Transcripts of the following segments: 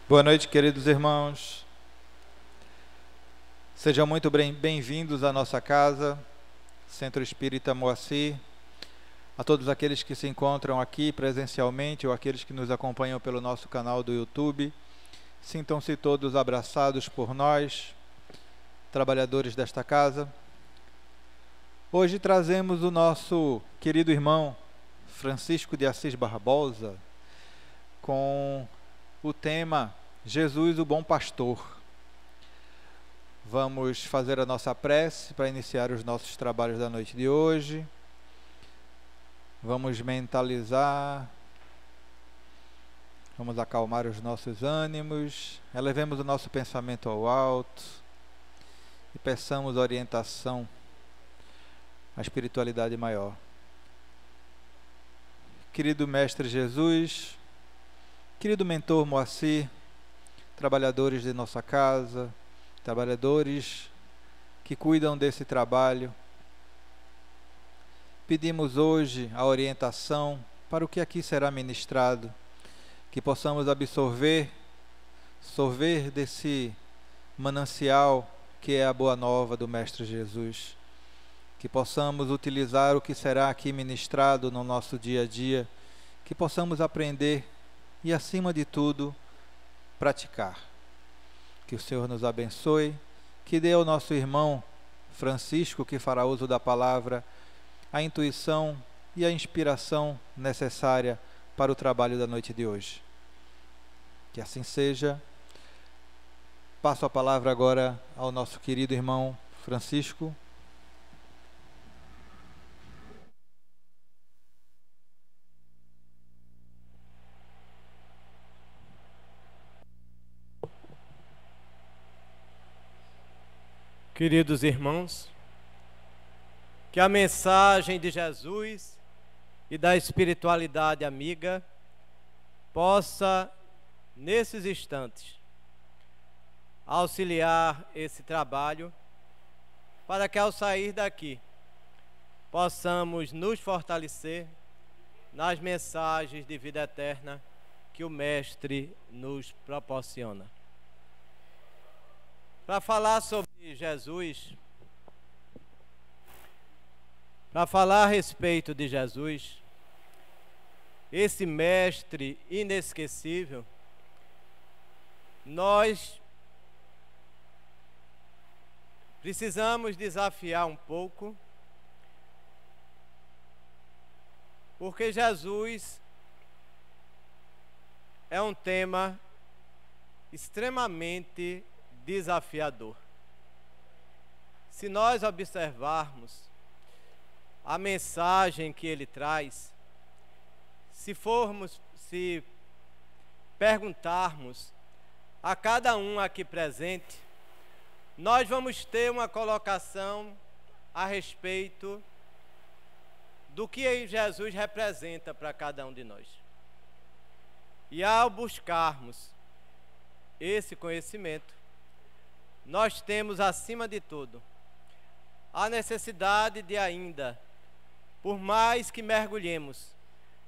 Boa noite, queridos irmãos. Sejam muito bem-vindos à nossa casa, Centro Espírita Moacir. A todos aqueles que se encontram aqui presencialmente ou aqueles que nos acompanham pelo nosso canal do YouTube, sintam-se todos abraçados por nós, trabalhadores desta casa. Hoje trazemos o nosso querido irmão Francisco de Assis Barbosa com o tema Jesus, o Bom Pastor. Vamos fazer a nossa prece para iniciar os nossos trabalhos da noite de hoje. Vamos mentalizar, vamos acalmar os nossos ânimos, elevemos o nosso pensamento ao alto e peçamos orientação à espiritualidade maior. Querido Mestre Jesus, querido mentor Moacir, trabalhadores de nossa casa, trabalhadores que cuidam desse trabalho, pedimos hoje a orientação para o que aqui será ministrado, que possamos absorver desse manancial que é a boa nova do Mestre Jesus, que possamos utilizar o que será aqui ministrado no nosso dia a dia, que possamos aprender e, acima de tudo, praticar. Que o Senhor nos abençoe, que dê ao nosso irmão Francisco, que fará uso da palavra, a intuição e a inspiração necessária para o trabalho da noite de hoje. Que assim seja. Passo a palavra agora ao nosso querido irmão Francisco. Queridos irmãos, que a mensagem de Jesus e da espiritualidade amiga possa, nesses instantes, auxiliar esse trabalho, para que ao sair daqui possamos nos fortalecer nas mensagens de vida eterna que o Mestre nos proporciona. Para falar sobre Jesus, para falar a respeito de Jesus, esse mestre inesquecível, nós precisamos desafiar um pouco, porque Jesus é um tema extremamente desafiador. Se nós observarmos a mensagem que ele traz, se perguntarmos a cada um aqui presente, nós vamos ter uma colocação a respeito do que Jesus representa para cada um de nós. E ao buscarmos esse conhecimento, nós temos, acima de tudo, a necessidade de ainda, por mais que mergulhemos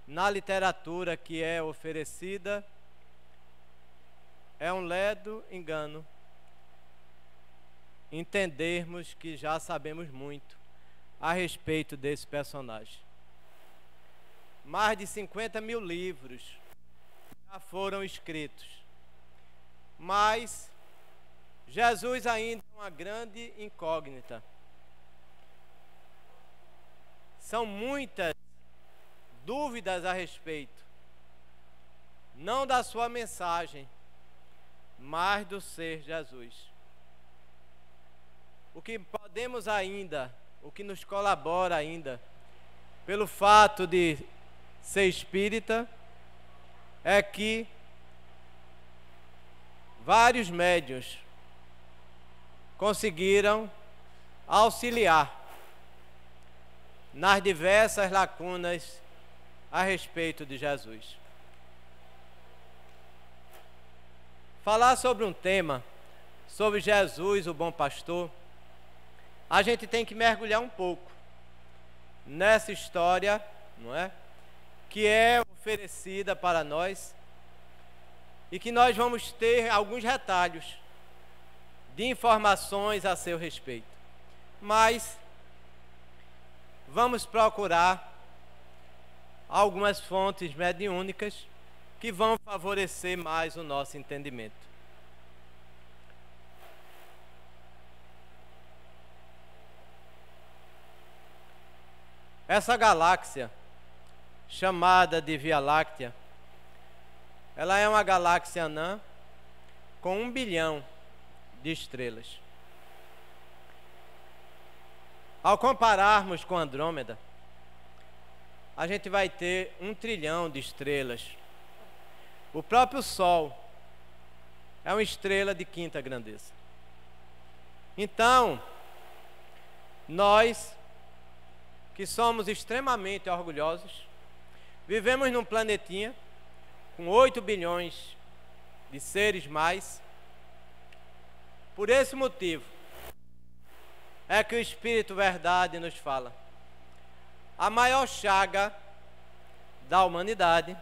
na literatura que é oferecida, é um ledo engano entendermos que já sabemos muito a respeito desse personagem. Mais de 50 mil livros já foram escritos, mas Jesus ainda é uma grande incógnita. São muitas dúvidas a respeito, não da sua mensagem, mas do ser Jesus. O que podemos ainda, o que nos colabora ainda, pelo fato de ser espírita, é que vários médiuns conseguiram auxiliar nas diversas lacunas a respeito de Jesus. Falar sobre um tema, sobre Jesus, o bom pastor, a gente tem que mergulhar um pouco nessa história, não é? Que é oferecida para nós e que nós vamos ter alguns retalhos de informações a seu respeito. Mas vamos procurar algumas fontes mediúnicas que vão favorecer mais o nosso entendimento. Essa galáxia, chamada de Via Láctea, ela é uma galáxia anã com 1 bilhão de estrelas. Ao compararmos com Andrômeda, a gente vai ter 1 trilhão de estrelas. O próprio Sol é uma estrela de 5ª grandeza. Então, nós, que somos extremamente orgulhosos, vivemos num planetinha com 8 bilhões de seres mais. Por esse motivo é que o Espírito Verdade nos fala: a maior chaga da humanidade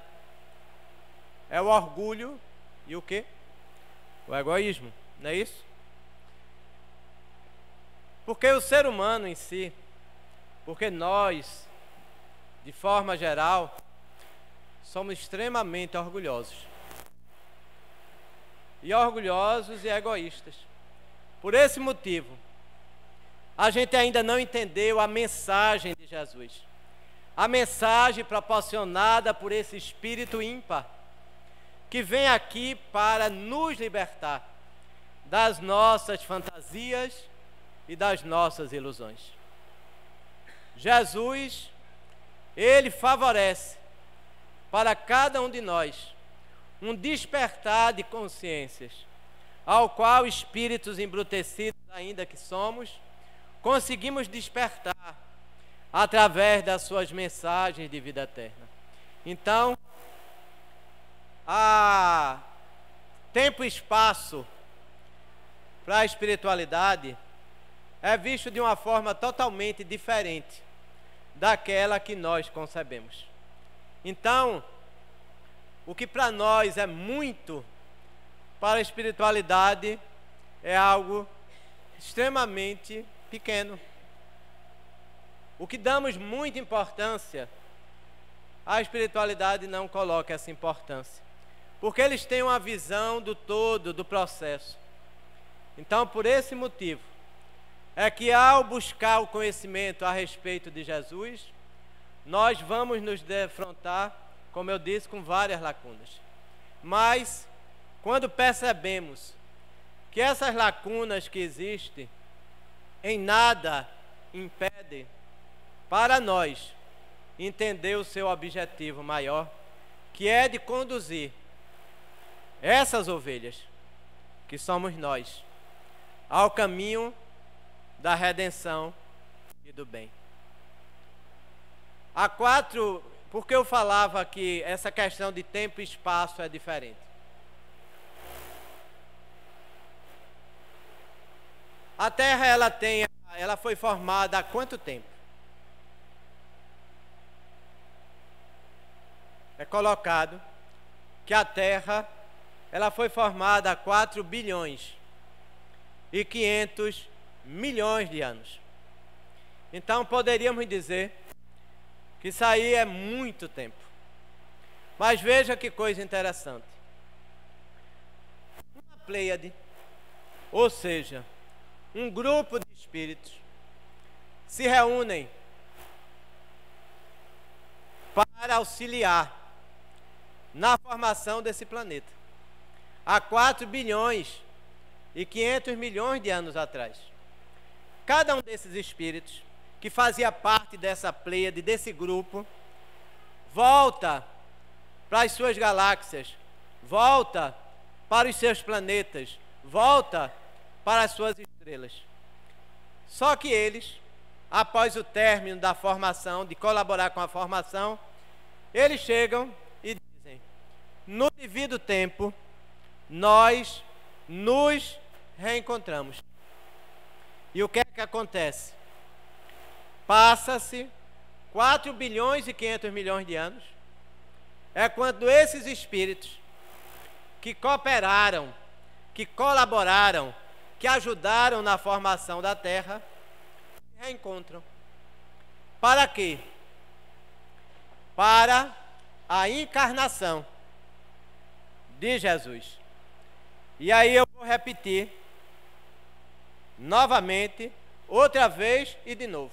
é o orgulho e o quê? O egoísmo, não é isso? Porque o ser humano em si, porque nós, de forma geral, somos extremamente orgulhosos. E orgulhosos e egoístas. Por esse motivo, a gente ainda não entendeu a mensagem de Jesus. A mensagem proporcionada por esse Espírito ímpar, que vem aqui para nos libertar das nossas fantasias e das nossas ilusões. Jesus, ele favorece para cada um de nós um despertar de consciências, ao qual espíritos embrutecidos ainda que somos, conseguimos despertar através das suas mensagens de vida eterna. Então, há tempo e espaço para a espiritualidade é visto de uma forma totalmente diferente daquela que nós concebemos. Então, o que para nós é muito, para a espiritualidade é algo extremamente pequeno. O que damos muita importância, a espiritualidade não coloca essa importância, porque eles têm uma visão do todo, do processo. Então, por esse motivo, é que ao buscar o conhecimento a respeito de Jesus, nós vamos nos defrontar, como eu disse, com várias lacunas. Mas, quando percebemos que essas lacunas que existem, em nada impedem para nós entender o seu objetivo maior, que é de conduzir essas ovelhas, que somos nós, ao caminho da redenção e do bem. Há 4, porque eu falava que essa questão de tempo e espaço é diferente. A Terra, ela foi formada há quanto tempo? É colocado que a Terra, ela foi formada há 4 bilhões e 500 milhões de anos. Então poderíamos dizer que isso aí é muito tempo. Mas veja que coisa interessante. Uma Pleiade, ou seja, um grupo de espíritos, se reúnem para auxiliar na formação desse planeta, há 4 bilhões e 500 milhões de anos atrás. Cada um desses espíritos, que fazia parte dessa pleiade, desse grupo, volta para as suas galáxias, volta para os seus planetas, volta para as suas estrelas. Só que eles, após o término da formação, de colaborar com a formação, eles chegam e dizem: no devido tempo, nós nos reencontramos. E o que é que acontece? Passa-se 4 bilhões e 500 milhões de anos. É quando esses espíritos que cooperaram, que colaboraram, que ajudaram na formação da terra, se reencontram. Para quê? Para a encarnação de Jesus. E aí eu vou repetir novamente, outra vez e de novo.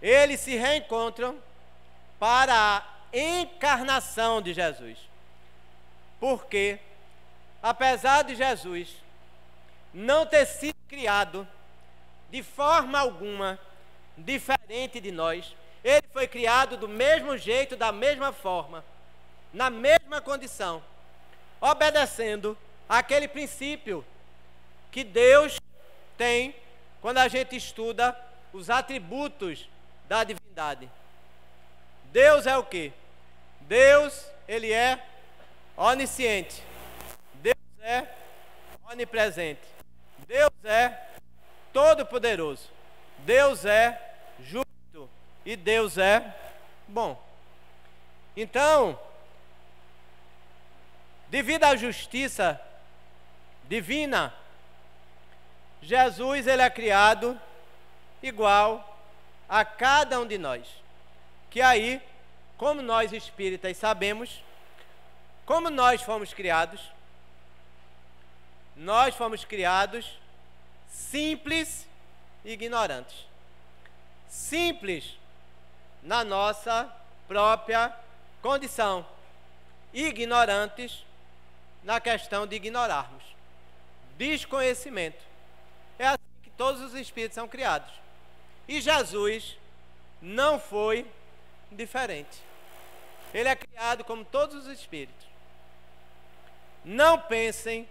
Eles se reencontram para a encarnação de Jesus. Porque, apesar de Jesus não ter sido criado de forma alguma diferente de nós, ele foi criado do mesmo jeito, da mesma forma, na mesma condição, obedecendo àquele princípio que Deus tem quando a gente estuda os atributos da divindade. Deus é o quê? Deus, ele é onisciente. Deus é onipresente. Deus é todo-poderoso. Deus é justo. E Deus é bom. Então, devido à justiça divina, Jesus, ele é criado igual a cada um de nós. Que aí, como nós espíritas sabemos, como nós fomos criados simples e ignorantes. Simples na nossa própria condição, ignorantes na questão de ignorarmos. Desconhecimento. É assim que todos os espíritos são criados. E Jesus não foi diferente. Ele é criado como todos os espíritos. Não pensem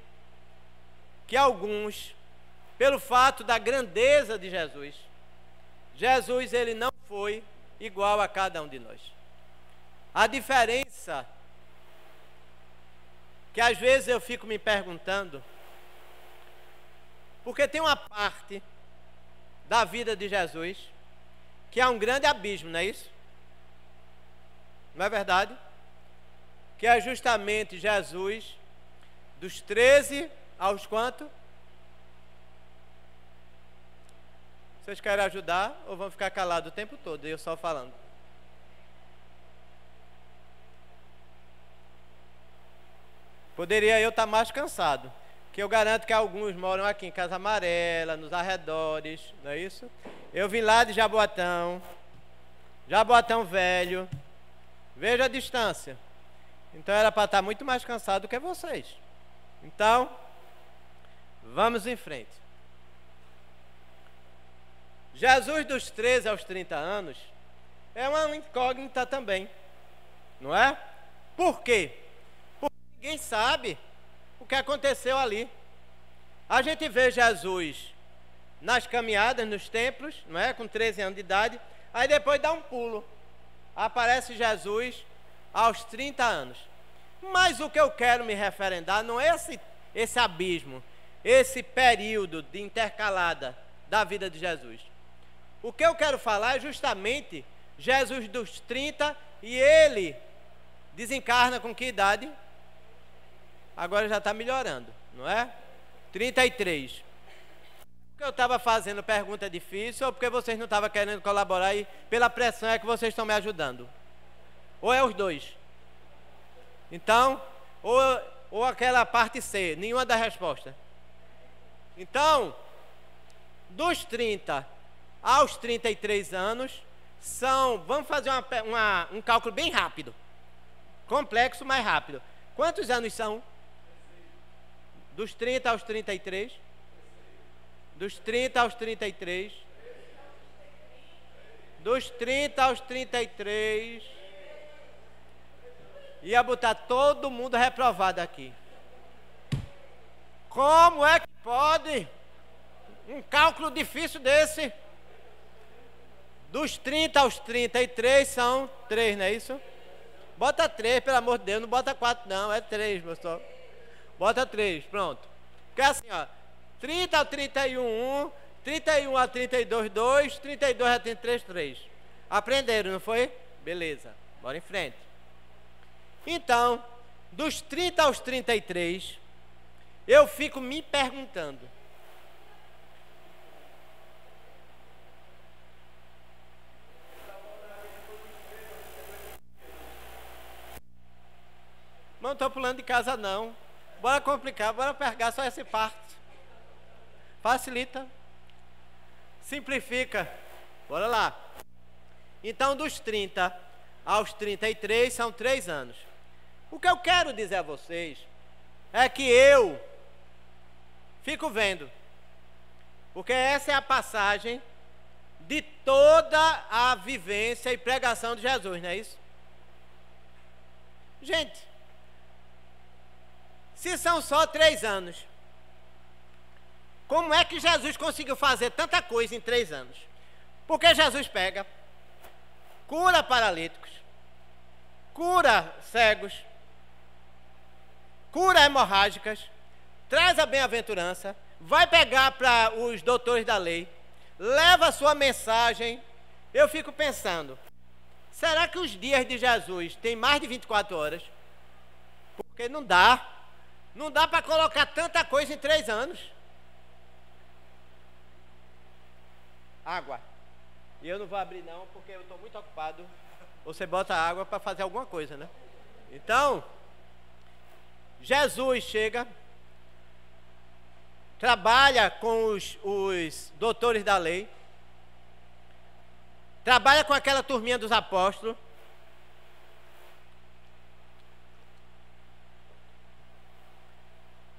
que alguns, pelo fato da grandeza de Jesus, Jesus ele não foi igual a cada um de nós. A diferença que às vezes eu fico me perguntando, porque tem uma parte da vida de Jesus que é um grande abismo, não é isso? Não é verdade? Que é justamente Jesus, dos 13 aos quanto? Vocês querem ajudar ou vão ficar calados o tempo todo, eu só falando? Poderia eu estar mais cansado, que eu garanto que alguns moram aqui em Casa Amarela, nos arredores, não é isso? Eu vim lá de Jaboatão, Jaboatão Velho, veja a distância. Então era para estar muito mais cansado do que vocês. Então, vamos em frente. Jesus dos 13 aos 30 anos é uma incógnita também, não é? Por quê? Porque ninguém sabe o que aconteceu ali. A gente vê Jesus nas caminhadas, nos templos, não é? Com 13 anos de idade, aí depois dá um pulo. Aparece Jesus aos 30 anos. Mas o que eu quero me referendar não é esse abismo, esse período de intercalada da vida de Jesus. O que eu quero falar é justamente Jesus dos 30 e ele desencarna com que idade? Agora já está melhorando, não é? 33. Porque eu estava fazendo pergunta difícil ou porque vocês não estavam querendo colaborar e pela pressão é que vocês estão me ajudando? Ou é os dois? Então, ou aquela parte C, nenhuma da resposta. Então, dos 30 aos 33 anos, vamos fazer um cálculo bem rápido. Complexo, mas rápido. Quantos anos são? Dos 30 aos 33? Dos 30 aos 33? Dos 30 aos 33... Ia botar todo mundo reprovado aqui. Como é que pode um cálculo difícil desse? Dos 30 aos 33 são 3, não é isso? Bota 3, pelo amor de Deus, não bota 4 não, é 3, pessoal. Bota 3, pronto. Porque assim, ó, 30 ao 31, 1, 31 a 32, 2, 32 a 33, 3. Aprenderam, não foi? Beleza, bora em frente. Então, dos 30 aos 33, eu fico me perguntando: não estou pulando de casa não, bora complicar, bora pegar só essa parte, facilita, simplifica, bora lá. Então, dos 30 aos 33 são 3 anos. O que eu quero dizer a vocês é que eu fico vendo, porque essa é a passagem de toda a vivência e pregação de Jesus, não é isso? Gente, se são só 3 anos, como é que Jesus conseguiu fazer tanta coisa em 3 anos? Porque Jesus pega, cura paralíticos, cura cegos, cura hemorrágicas, traz a bem-aventurança, vai pegar para os doutores da lei, leva a sua mensagem. Eu fico pensando, será que os dias de Jesus têm mais de 24 horas? Porque não dá para colocar tanta coisa em 3 anos. Água. E eu não vou abrir não, porque eu estou muito ocupado. Você bota água para fazer alguma coisa, né? Então, Jesus chega, trabalha com os doutores da lei, trabalha com aquela turminha dos apóstolos,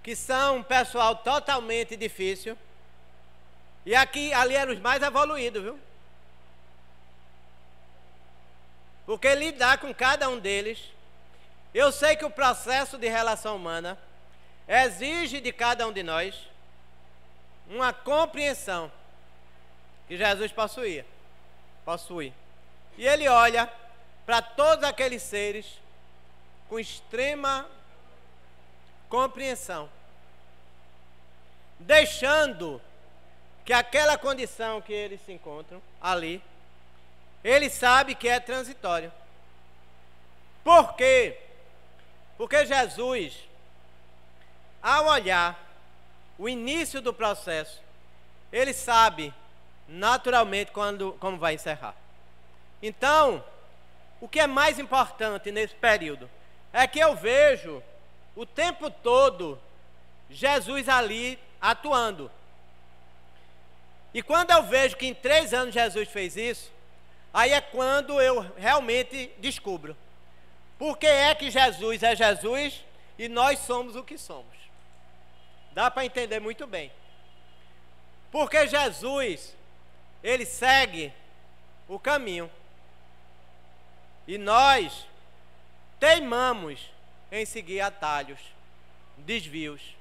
que são um pessoal totalmente difícil, e ali eram os mais evoluídos, viu? Porque lidar com cada um deles, eu sei que o processo de relação humana exige de cada um de nós uma compreensão que Jesus possui. E ele olha para todos aqueles seres com extrema compreensão, deixando que aquela condição que eles se encontram ali, ele sabe que é transitório. Por quê? Porque Jesus, ao olhar o início do processo, ele sabe naturalmente como vai encerrar. Então, o que é mais importante nesse período é que eu vejo o tempo todo Jesus ali atuando. E quando eu vejo que em 3 anos Jesus fez isso, aí é quando eu realmente descubro por que é que Jesus é Jesus e nós somos o que somos. Dá para entender muito bem. Porque Jesus, ele segue o caminho. E nós teimamos em seguir atalhos, desvios.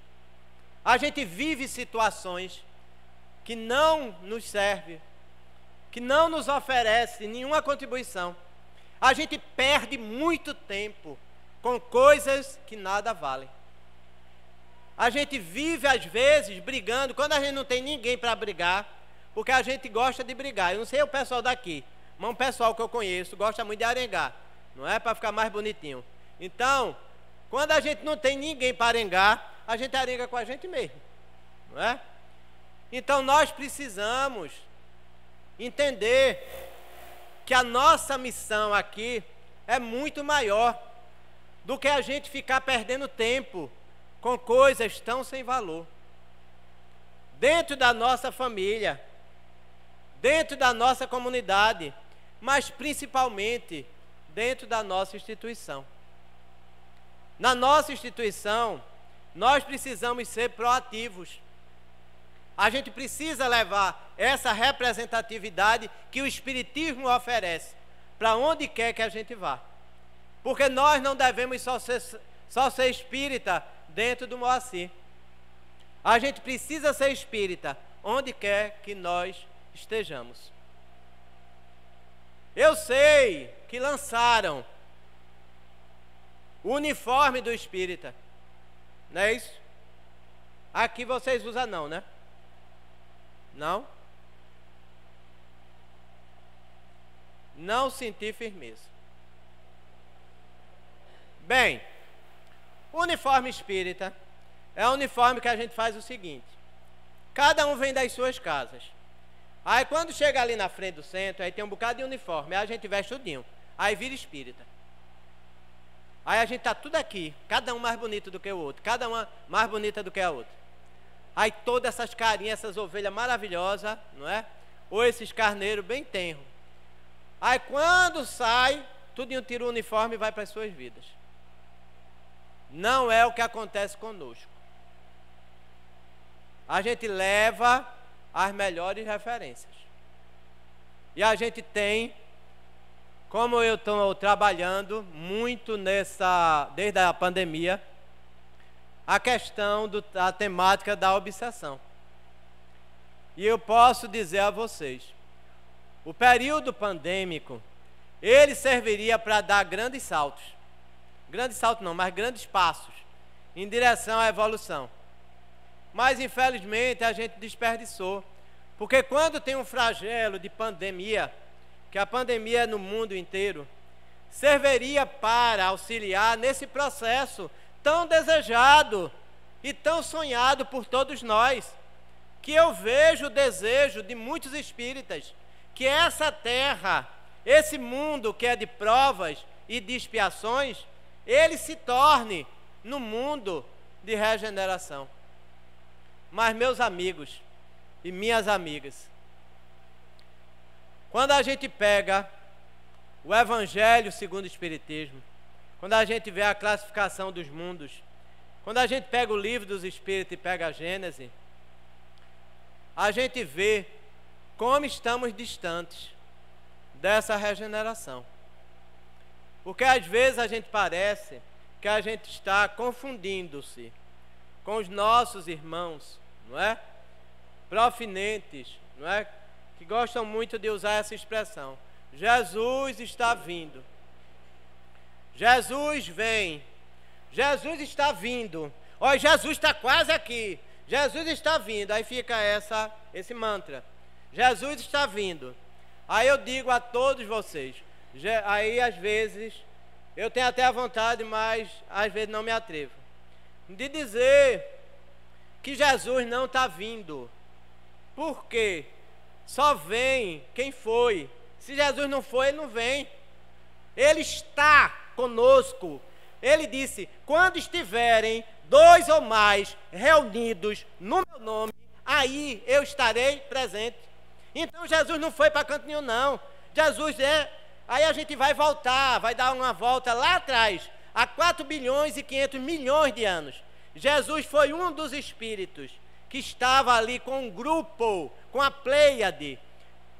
A gente vive situações que não nos servem, que não nos oferece nenhuma contribuição. A gente perde muito tempo com coisas que nada valem. A gente vive às vezes brigando, quando a gente não tem ninguém para brigar, porque a gente gosta de brigar. Eu não sei o pessoal daqui, mas um pessoal que eu conheço gosta muito de arengar, não é, para ficar mais bonitinho. Então, quando a gente não tem ninguém para arengar, a gente arenga com a gente mesmo, não é? Então nós precisamos entender que a nossa missão aqui é muito maior do que a gente ficar perdendo tempo com coisas tão sem valor. Dentro da nossa família, dentro da nossa comunidade, mas principalmente dentro da nossa instituição. Na nossa instituição, nós precisamos ser proativos. A gente precisa levar essa representatividade que o Espiritismo oferece para onde quer que a gente vá. Porque nós não devemos só ser espírita dentro do Moacir. A gente precisa ser espírita onde quer que nós estejamos. Eu sei que lançaram o uniforme do espírita, não é isso? Aqui vocês usam não, né? Não? Não senti firmeza. Bem, O uniforme espírita é um uniforme que a gente faz o seguinte: cada um vem das suas casas. Aí quando chega ali na frente do centro, aí tem um bocado de uniforme, aí a gente veste tudinho, aí vira espírita. Aí a gente tá tudo aqui, cada um mais bonito do que o outro, cada uma mais bonita do que a outra. Aí todas essas carinhas, essas ovelhas maravilhosas, não é? Ou esses carneiros bem tenros. Aí quando sai, tudinho tira o uniforme e vai para as suas vidas. Não é o que acontece conosco. A gente leva as melhores referências. E a gente tem, como eu estou trabalhando muito desde a pandemia, a questão da temática da obsessão. E eu posso dizer a vocês, o período pandêmico, ele serviria para dar grandes saltos. Grandes saltos não, mas grandes passos em direção à evolução. Mas infelizmente a gente desperdiçou, porque quando tem um flagelo de pandemia, que a pandemia é no mundo inteiro, serviria para auxiliar nesse processo tão desejado e tão sonhado por todos nós, que eu vejo o desejo de muitos espíritas, que essa terra, esse mundo que é de provas e de expiações, ele se torne no mundo de regeneração. Mas meus amigos e minhas amigas, quando a gente pega o Evangelho segundo o Espiritismo, quando a gente vê a classificação dos mundos, quando a gente pega o livro dos Espíritos e pega a Gênese, a gente vê como estamos distantes dessa regeneração. Porque às vezes a gente parece que a gente está confundindo-se com os nossos irmãos, não é? Profinentes, não é? Que gostam muito de usar essa expressão. Jesus está vindo. Jesus vem. Jesus está vindo. Olha, Jesus está quase aqui. Jesus está vindo. Aí fica esse mantra. Jesus está vindo. Aí eu digo a todos vocês, aí às vezes, eu tenho até a vontade, mas às vezes não me atrevo, de dizer que Jesus não está vindo. Por quê? Só vem quem foi. Se Jesus não foi, ele não vem. Ele está conosco. Ele disse, quando estiverem 2 ou mais reunidos no meu nome, aí eu estarei presente. Então Jesus não foi para canto nenhum, não. Jesus aí a gente vai voltar, vai dar uma volta lá atrás, há 4 bilhões e 500 milhões de anos. Jesus foi um dos espíritos que estava ali com um grupo, com a Pleiade,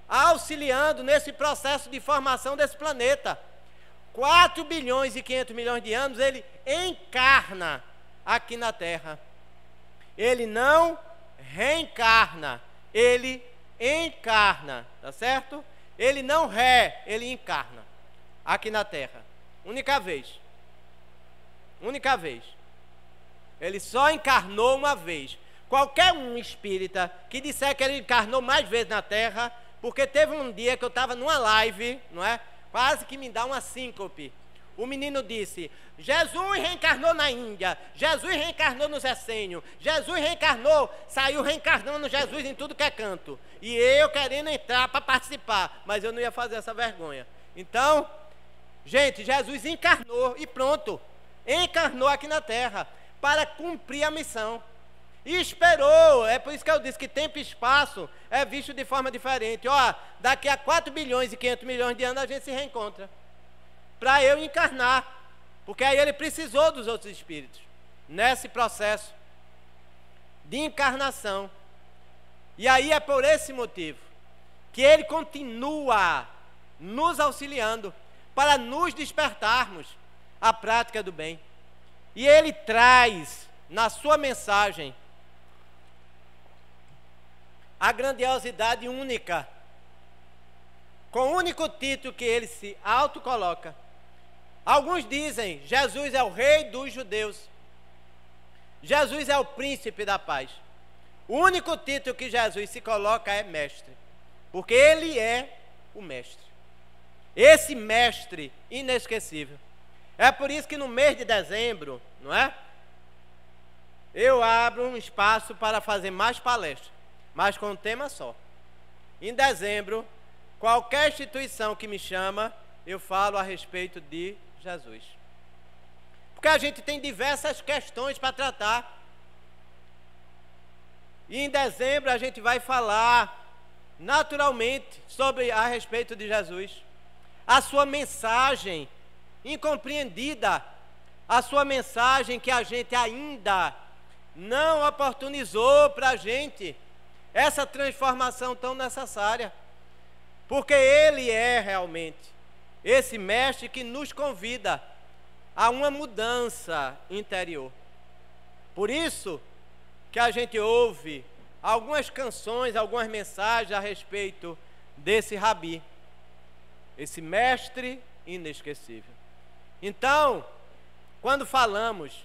auxiliando nesse processo de formação desse planeta. 4 bilhões e 500 milhões de anos, ele encarna aqui na Terra. Ele não reencarna, ele encarna, tá certo? Ele não ele encarna aqui na Terra. Única vez. Única vez. Ele só encarnou uma vez. Qualquer um espírita que disser que ele encarnou mais vezes na Terra, porque teve um dia que eu estava numa live, não é? Quase que me dá uma síncope. O menino disse, Jesus reencarnou na Índia, Jesus reencarnou nos essênios, Jesus reencarnou, saiu reencarnando Jesus em tudo que é canto. E eu querendo entrar para participar, mas eu não ia fazer essa vergonha. Então, gente, Jesus encarnou e pronto. Encarnou aqui na Terra para cumprir a missão. E esperou, é por isso que eu disse que tempo e espaço é visto de forma diferente. Ó, daqui a 4 bilhões e 500 milhões de anos a gente se reencontra. Para eu encarnar, porque aí ele precisou dos outros espíritos, nesse processo de encarnação. E aí é por esse motivo que ele continua nos auxiliando, para nos despertarmos à prática do bem. E ele traz na sua mensagem a grandiosidade única, com o único título que ele se autocoloca. Alguns dizem, Jesus é o rei dos judeus. Jesus é o príncipe da paz. O único título que Jesus se coloca é mestre, porque ele é o mestre. Esse mestre inesquecível. É por isso que no mês de dezembro, não é? eu abro um espaço para fazer mais palestras, mas com um tema só. Em dezembro, qualquer instituição que me chama, eu falo a respeito de Jesus. Porque a gente tem diversas questões para tratar. E em dezembro a gente vai falar naturalmente sobre a respeito de Jesus. A sua mensagem incompreendida, a sua mensagem que a gente ainda não oportunizou para a gente essa transformação tão necessária. Porque Ele é realmente esse mestre que nos convida a uma mudança interior. Por isso que a gente ouve algumas canções, algumas mensagens a respeito desse rabi, esse mestre inesquecível. Então, quando falamos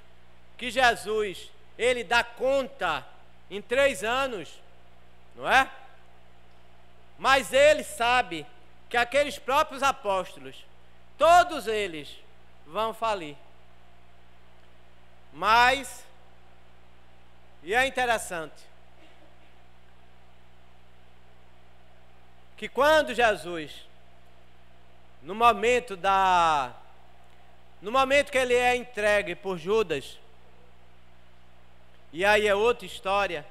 que Jesus, ele dá conta em 3 anos, não é? Mas ele sabe que aqueles próprios apóstolos, todos eles vão falir. Mas, e é interessante, que quando Jesus, no momento que ele é entregue por Judas, e aí é outra história,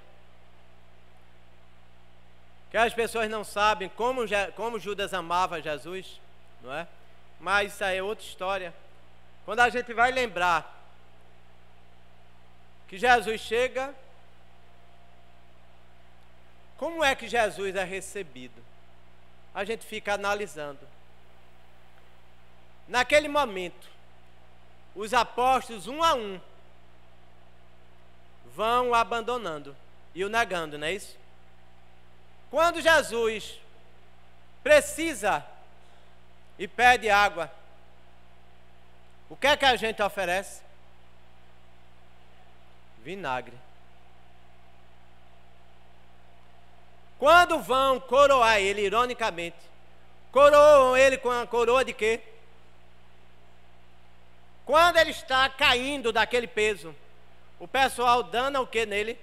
que as pessoas não sabem como Judas amava Jesus, não é? Mas isso aí é outra história. Quando a gente vai lembrar que Jesus chega, como é que Jesus é recebido? A gente fica analisando. Naquele momento, os apóstolos, um a um, vão o abandonando e o negando, não é isso? Quando Jesus precisa e pede água, o que é que a gente oferece? Vinagre. Quando vão coroar ele, ironicamente, coroam ele com a coroa de quê? Quando ele está caindo daquele peso, o pessoal dando o que nele?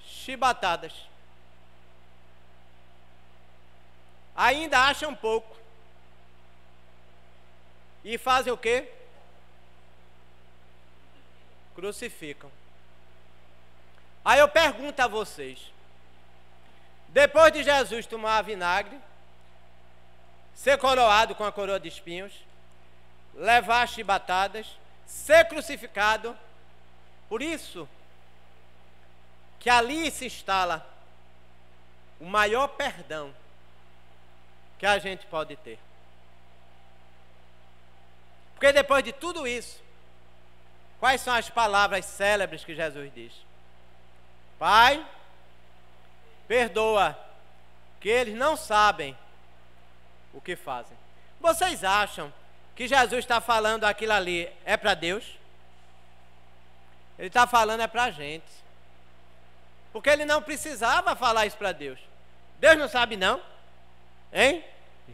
Chibatadas. Ainda acham pouco. E fazem o quê? Crucificam. Aí eu pergunto a vocês, depois de Jesus tomar vinagre, ser coroado com a coroa de espinhos, levar chibatadas, ser crucificado, por isso que ali se instala o maior perdão que a gente pode ter. Porque depois de tudo isso, quais são as palavras célebres que Jesus diz? Pai, perdoa, que eles não sabem o que fazem. Vocês acham que Jesus está falando aquilo ali é para Deus? Ele está falando é para a gente. Porque ele não precisava falar isso para Deus. Deus não sabe não? Hein?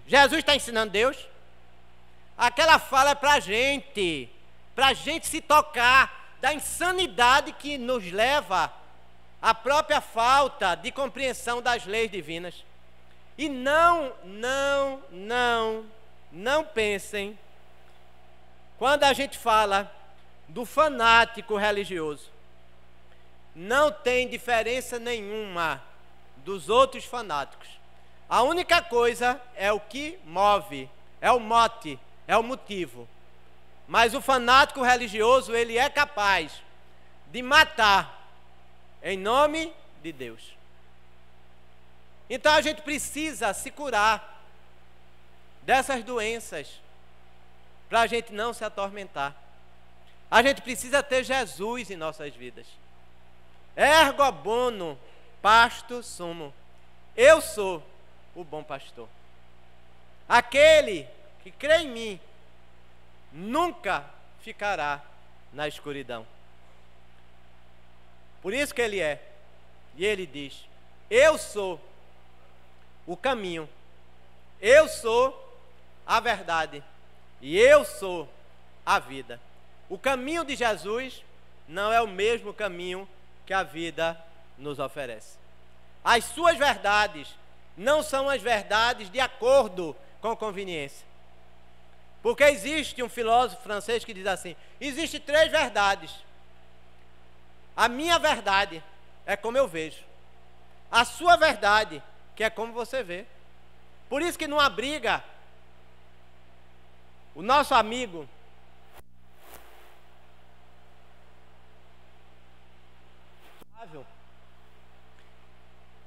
Jesus está ensinando Deus? Aquela fala é para a gente se tocar da insanidade que nos leva à própria falta de compreensão das leis divinas. E não pensem, quando a gente fala do fanático religioso, não tem diferença nenhuma dos outros fanáticos. A única coisa é o que move, é o mote, é o motivo. Mas o fanático religioso, ele é capaz de matar em nome de Deus. Então a gente precisa se curar dessas doenças para a gente não se atormentar. A gente precisa ter Jesus em nossas vidas. Ergo bono pasto sumo. Eu sou o bom pastor. Aquele que crê em mim nunca ficará na escuridão. Por isso que ele é. E ele diz: eu sou o caminho, eu sou a verdade e eu sou a vida. O caminho de Jesus não é o mesmo caminho que a vida nos oferece. As suas verdades não são as verdades de acordo com conveniência. Porque existe um filósofo francês que diz assim: existem 3 verdades. A minha verdade é como eu vejo. A sua verdade, que é como você vê. Por isso que numa briga, o nosso amigo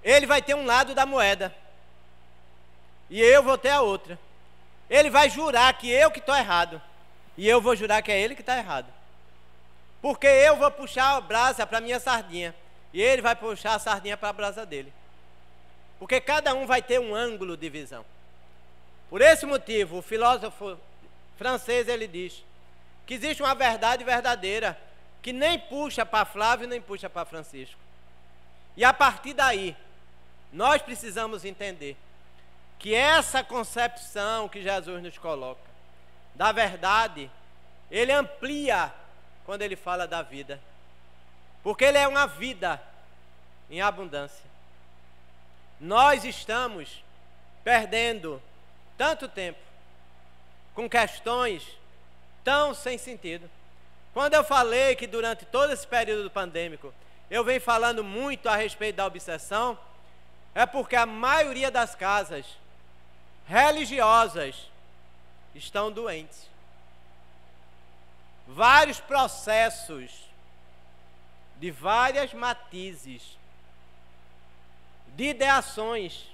ele vai ter um lado da moeda e eu vou ter a outra. Ele vai jurar que eu que estou errado e eu vou jurar que é ele que está errado. Porque eu vou puxar a brasa para a minha sardinha e ele vai puxar a sardinha para a brasa dele. Porque cada um vai ter um ângulo de visão. Por esse motivo, o filósofo francês, ele diz que existe uma verdade verdadeira que nem puxa para Flávio, nem puxa para Francisco. E a partir daí, nós precisamos entender que essa concepção que Jesus nos coloca da verdade, ele amplia quando ele fala da vida. Porque ele é uma vida em abundância. Nós estamos perdendo tanto tempo com questões tão sem sentido. Quando eu falei que durante todo esse período pandêmico eu venho falando muito a respeito da obsessão, é porque a maioria das casas religiosas estão doentes. Vários processos de várias matizes, de ideações,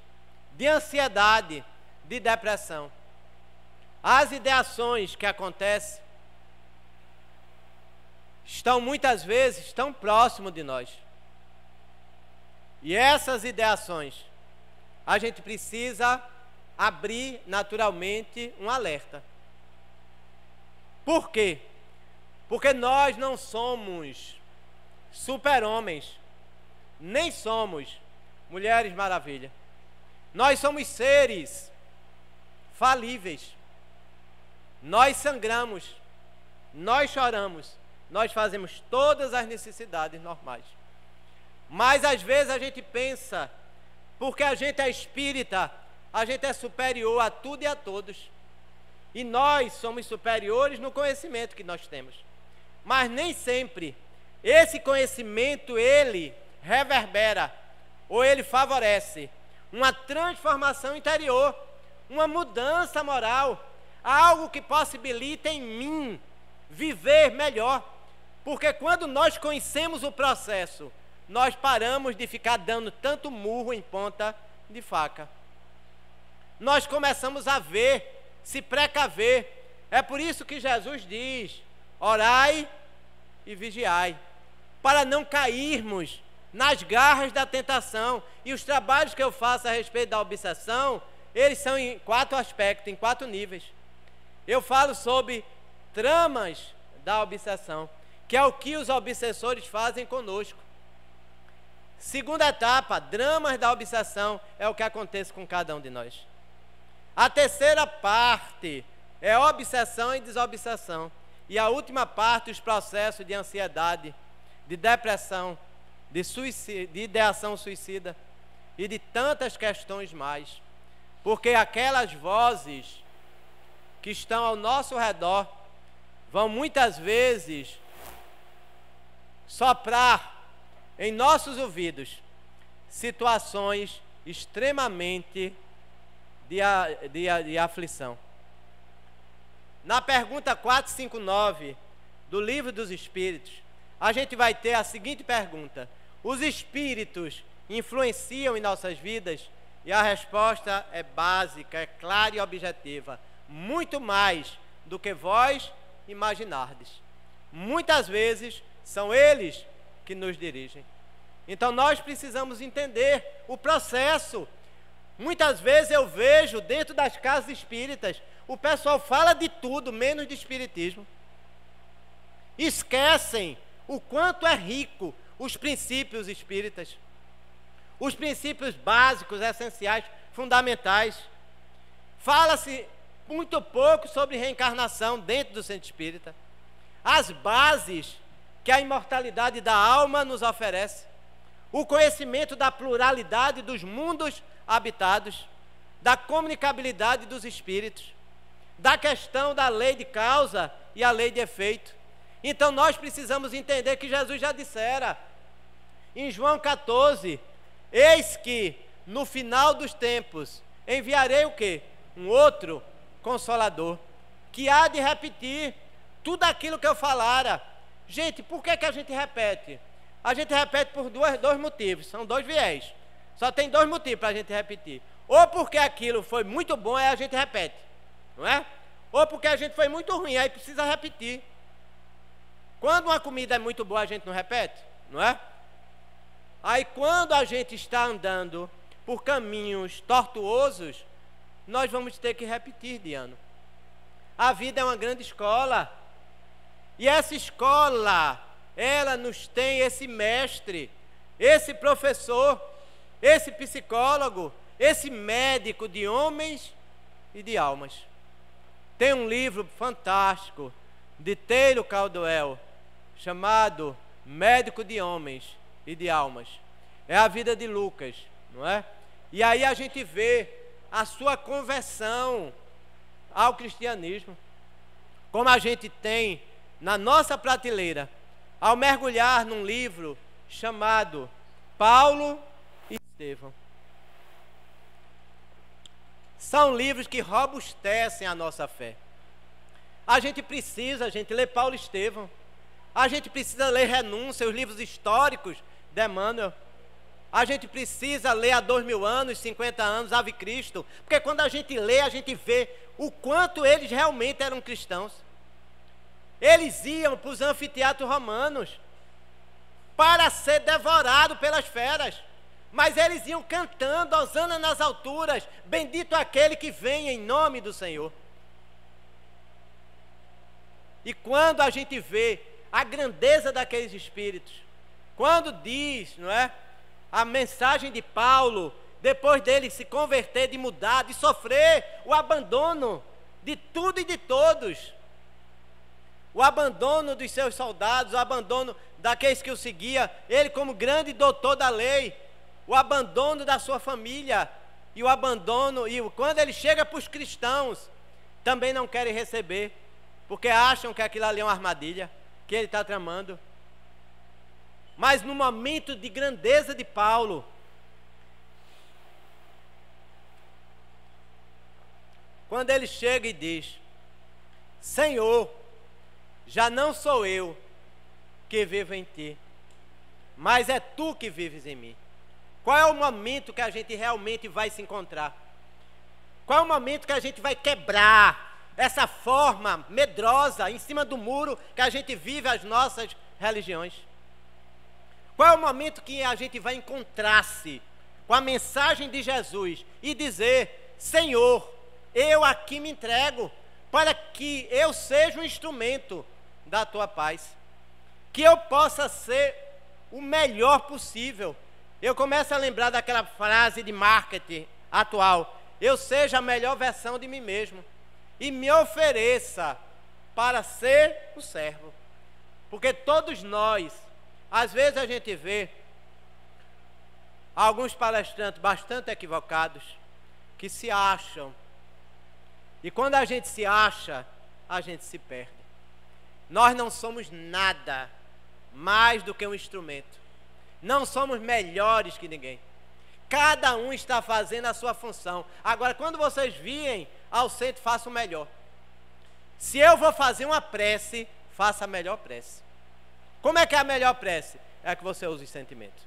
de ansiedade, de depressão. As ideações que acontecem estão muitas vezes tão próximo de nós. E essas ideações, a gente precisa abrir naturalmente um alerta. Por quê? Porque nós não somos super-homens, nem somos mulheres maravilha. Nós somos seres falíveis. Nós sangramos, nós choramos, nós fazemos todas as necessidades normais. Mas às vezes a gente pensa, porque a gente é espírita, a gente é superior a tudo e a todos. E nós somos superiores no conhecimento que nós temos. Mas nem sempre esse conhecimento ele reverbera ou ele favorece uma transformação interior, uma mudança moral, algo que possibilita em mim viver melhor. Porque quando nós conhecemos o processo, nós paramos de ficar dando tanto murro em ponta de faca. Nós começamos a ver, se precaver. É por isso que Jesus diz: orai e vigiai, para não cairmos nas garras da tentação. E os trabalhos que eu faço a respeito da obsessão, eles são em 4 aspectos, em 4 níveis. Eu falo sobre tramas da obsessão, que é o que os obsessores fazem conosco. Segunda etapa, dramas da obsessão, é o que acontece com cada um de nós. A terceira parte é obsessão e desobsessão. E a última parte, os processos de ansiedade, de depressão, de suicídio, de ideação suicida e de tantas questões mais. Porque aquelas vozes que estão ao nosso redor vão muitas vezes soprar em nossos ouvidos situações extremamente de aflição. Na pergunta 459 do Livro dos Espíritos, a gente vai ter a seguinte pergunta: os espíritos influenciam em nossas vidas? E a resposta é básica, é clara e objetiva: muito mais do que vós imaginardes. Muitas vezes são eles que nos dirigem. Então nós precisamos entender o processo. Muitas vezes eu vejo dentro das casas espíritas, o pessoal fala de tudo, menos de espiritismo. Esquecem o quanto é rico os princípios espíritas, os princípios básicos, essenciais, fundamentais. Fala-se muito pouco sobre reencarnação dentro do centro espírita. As bases que a imortalidade da alma nos oferece, o conhecimento da pluralidade dos mundos habitados, da comunicabilidade dos espíritos, da questão da lei de causa e a lei de efeito. Então nós precisamos entender que Jesus já dissera em João 14, eis que no final dos tempos enviarei o quê? Um outro Consolador, que há de repetir tudo aquilo que eu falara. Gente, por que a gente repete? A gente repete por dois motivos, são dois viés. Só tem dois motivos para a gente repetir. Ou porque aquilo foi muito bom, aí a gente repete, não é? Ou porque a gente foi muito ruim, aí precisa repetir. Quando uma comida é muito boa, a gente não repete, não é? Aí quando a gente está andando por caminhos tortuosos, nós vamos ter que repetir de ano. A vida é uma grande escola. E essa escola, ela nos tem esse mestre, esse professor, esse psicólogo, esse médico de homens e de almas. Tem um livro fantástico de Taylor Caldwell, chamado Médico de Homens e de Almas. É a vida de Lucas, não é? E aí a gente vê a sua conversão ao cristianismo, como a gente tem na nossa prateleira, ao mergulhar num livro chamado Paulo e Estevão. São livros que robustecem a nossa fé. A gente precisa, ler Paulo e Estevão. A gente precisa ler Renúncia, os livros históricos de Emmanuel. A gente precisa ler há 2000 anos, 50 anos, Ave Cristo, porque quando a gente lê, a gente vê o quanto eles realmente eram cristãos. Eles iam para os anfiteatros romanos para ser devorados pelas feras, mas eles iam cantando, hosana nas alturas, bendito aquele que vem em nome do Senhor. E quando a gente vê a grandeza daqueles espíritos, quando diz, não é? A mensagem de Paulo, depois dele se converter, de mudar, de sofrer o abandono de tudo e de todos, o abandono dos seus soldados, o abandono daqueles que o seguiam, ele como grande doutor da lei, o abandono da sua família, e o abandono, e quando ele chega para os cristãos, também não querem receber, porque acham que aquilo ali é uma armadilha, que ele está tramando. Mas no momento de grandeza de Paulo, quando ele chega e diz: Senhor, já não sou eu que vivo em ti, mas é tu que vives em mim. Qual é o momento que a gente realmente vai se encontrar? Qual é o momento que a gente vai quebrar essa forma medrosa em cima do muro que a gente vive as nossas religiões? Qual é o momento que a gente vai encontrar-se com a mensagem de Jesus e dizer: Senhor, eu aqui me entrego para que eu seja um instrumento da tua paz, que eu possa ser o melhor possível. Eu começo a lembrar daquela frase de marketing atual: eu seja a melhor versão de mim mesmo e me ofereça para ser o servo. Porque todos nós, às vezes a gente vê alguns palestrantes bastante equivocados que se acham, e quando a gente se acha, a gente se perde. Nós não somos nada mais do que um instrumento, não somos melhores que ninguém. Cada um está fazendo a sua função. Agora, quando vocês virem ao centro, façam o melhor. Se eu vou fazer uma prece, faça a melhor prece. Como é que é a melhor prece? É que você use os sentimentos.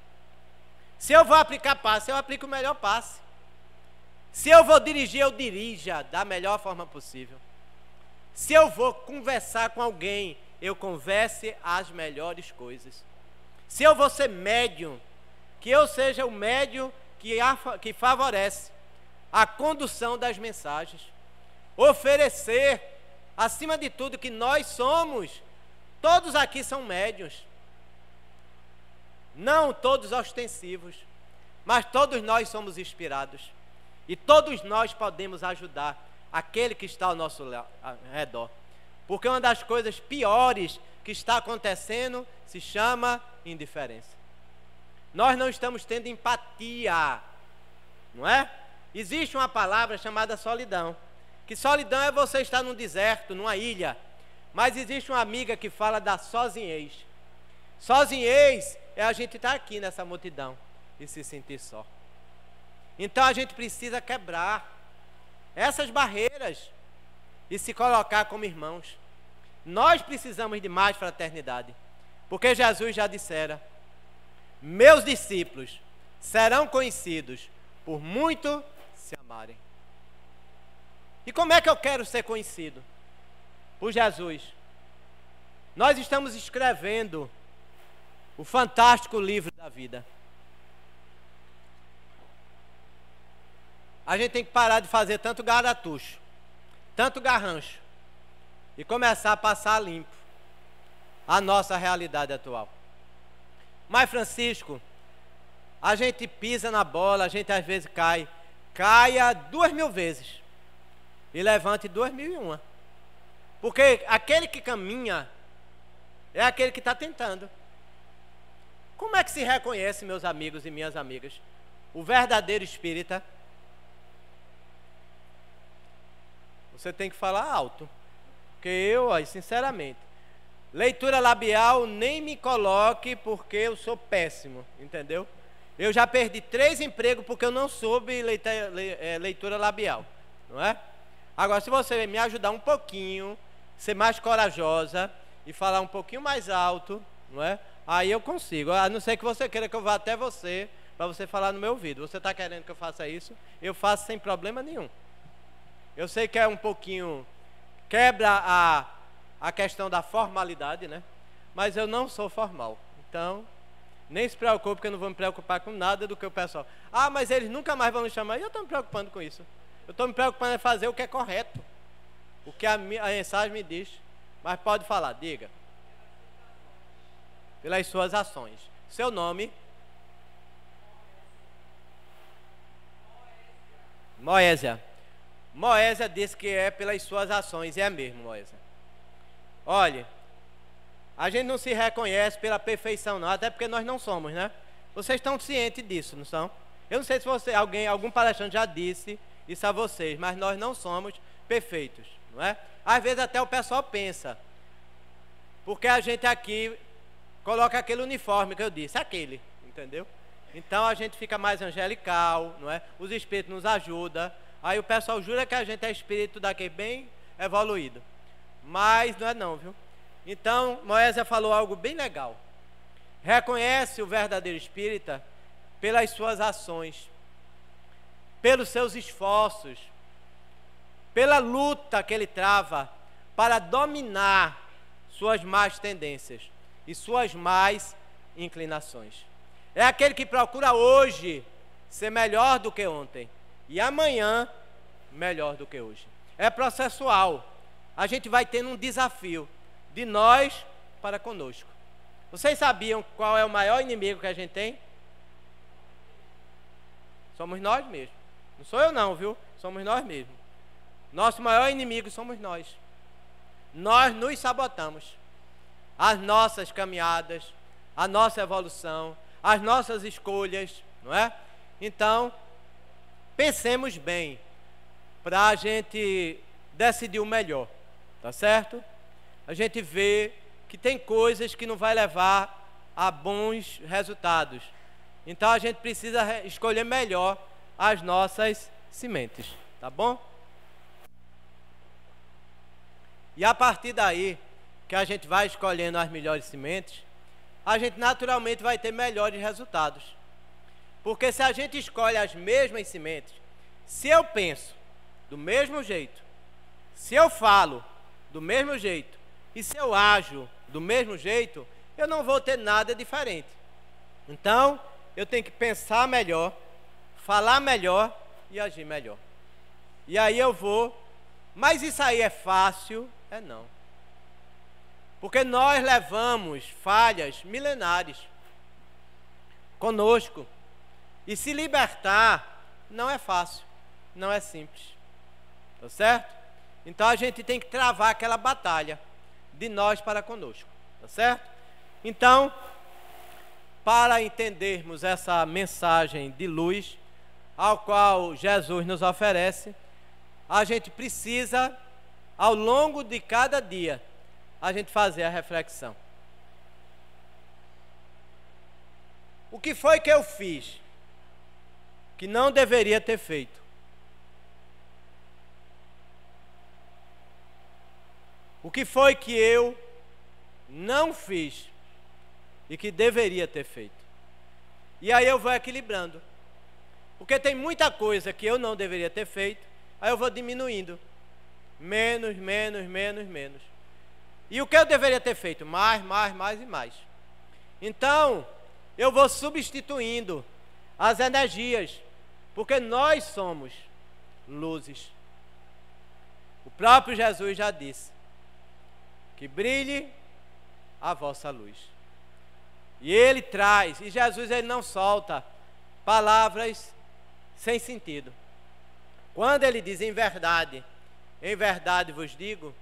Se eu vou aplicar passe, eu aplico o melhor passe. Se eu vou dirigir, eu dirija da melhor forma possível. Se eu vou conversar com alguém, eu converse as melhores coisas. Se eu vou ser médium, que eu seja o médium que favorece a condução das mensagens. Oferecer, acima de tudo, que nós somos, todos aqui são médiuns. Não todos ostensivos, mas todos nós somos inspirados. E todos nós podemos ajudar aquele que está ao nosso redor. Porque uma das coisas piores que está acontecendo se chama indiferença. Nós não estamos tendo empatia, não é? Existe uma palavra chamada solidão, que solidão é você estar num deserto, numa ilha, mas existe uma amiga que fala da sozinhez. Sozinhez é a gente estar aqui nessa multidão e se sentir só. Então a gente precisa quebrar essas barreiras e se colocar como irmãos. Nós precisamos de mais fraternidade, porque Jesus já dissera: meus discípulos serão conhecidos por muito se amarem. E como é que eu quero ser conhecido? Por Jesus. Nós estamos escrevendo o fantástico livro da vida. A gente tem que parar de fazer tanto garatucho, tanto garrancho, e começar a passar limpo a nossa realidade atual. Mas, Francisco, a gente pisa na bola, a gente às vezes cai. Caia 2000 vezes e levante 2001. Porque aquele que caminha é aquele que está tentando. Como é que se reconhece, meus amigos e minhas amigas, o verdadeiro espírita? Você tem que falar alto. Porque eu, sinceramente, leitura labial nem me coloque, porque eu sou péssimo, entendeu? Eu já perdi 3 empregos porque eu não soube leitura labial, não é? Agora, se você me ajudar um pouquinho, ser mais corajosa e falar um pouquinho mais alto, não é? Aí eu consigo, a não ser que você queira que eu vá até você, para você falar no meu ouvido. Você está querendo que eu faça isso? Eu faço sem problema nenhum. Eu sei que é um pouquinho, quebra a questão da formalidade, né? Mas eu não sou formal. Então, nem se preocupe, porque eu não vou me preocupar com nada do que o pessoal... Ah, mas eles nunca mais vão me chamar. E eu estou me preocupando com isso. Eu estou me preocupando em fazer o que é correto. O que a mensagem me diz. Mas pode falar, diga. Pelas suas ações. Seu nome? Moésia. Moésia disse que é pelas suas ações. E é mesmo, Moésia. Olhe, a gente não se reconhece pela perfeição não, até porque nós não somos, né? Vocês estão cientes disso, não são? Eu não sei se algum palestrante já disse isso a vocês, mas nós não somos perfeitos, não é? Às vezes até o pessoal pensa, porque a gente aqui coloca aquele uniforme que eu disse, aquele, entendeu? Então a gente fica mais angelical, não é? Os espíritos nos ajudam, aí o pessoal jura que a gente é espírito daqui bem evoluído. Mas não é não, viu? Então, Moésia falou algo bem legal. Reconhece o verdadeiro espírita pelas suas ações, pelos seus esforços, pela luta que ele trava para dominar suas más tendências e suas más inclinações. É aquele que procura hoje ser melhor do que ontem e amanhã melhor do que hoje. É processual. A gente vai tendo um desafio de nós para conosco. Vocês sabiam qual é o maior inimigo que a gente tem? Somos nós mesmos. Não sou eu não, viu? Somos nós mesmos. Nosso maior inimigo somos nós. Nós nos sabotamos. As nossas caminhadas, a nossa evolução, as nossas escolhas, não é? Então, pensemos bem para a gente decidir o melhor. Tá certo? A gente vê que tem coisas que não vai levar a bons resultados. Então a gente precisa escolher melhor as nossas sementes, tá bom? E a partir daí, que a gente vai escolhendo as melhores sementes, a gente naturalmente vai ter melhores resultados. Porque se a gente escolhe as mesmas sementes, se eu penso do mesmo jeito, se eu falo do mesmo jeito, e se eu ajo do mesmo jeito, eu não vou ter nada diferente. Então, eu tenho que pensar melhor, falar melhor e agir melhor. E aí eu vou, mas isso aí é fácil? É não. Porque nós levamos falhas milenares conosco. E se libertar não é fácil, não é simples. Tá certo? Então a gente tem que travar aquela batalha de nós para conosco. Tá certo? Então, para entendermos essa mensagem de luz, ao qual Jesus nos oferece, a gente precisa, ao longo de cada dia, a gente fazer a reflexão. O que foi que eu fiz que não deveria ter feito? O que foi que eu não fiz e que deveria ter feito? E aí eu vou equilibrando. Porque tem muita coisa que eu não deveria ter feito, aí eu vou diminuindo. Menos, menos, menos, menos. E o que eu deveria ter feito? Mais, mais, mais e mais. Então, eu vou substituindo as energias, porque nós somos luzes. O próprio Jesus já disse que brilhe a vossa luz. E ele traz, e Jesus ele não solta palavras sem sentido. Quando ele diz em verdade vos digo,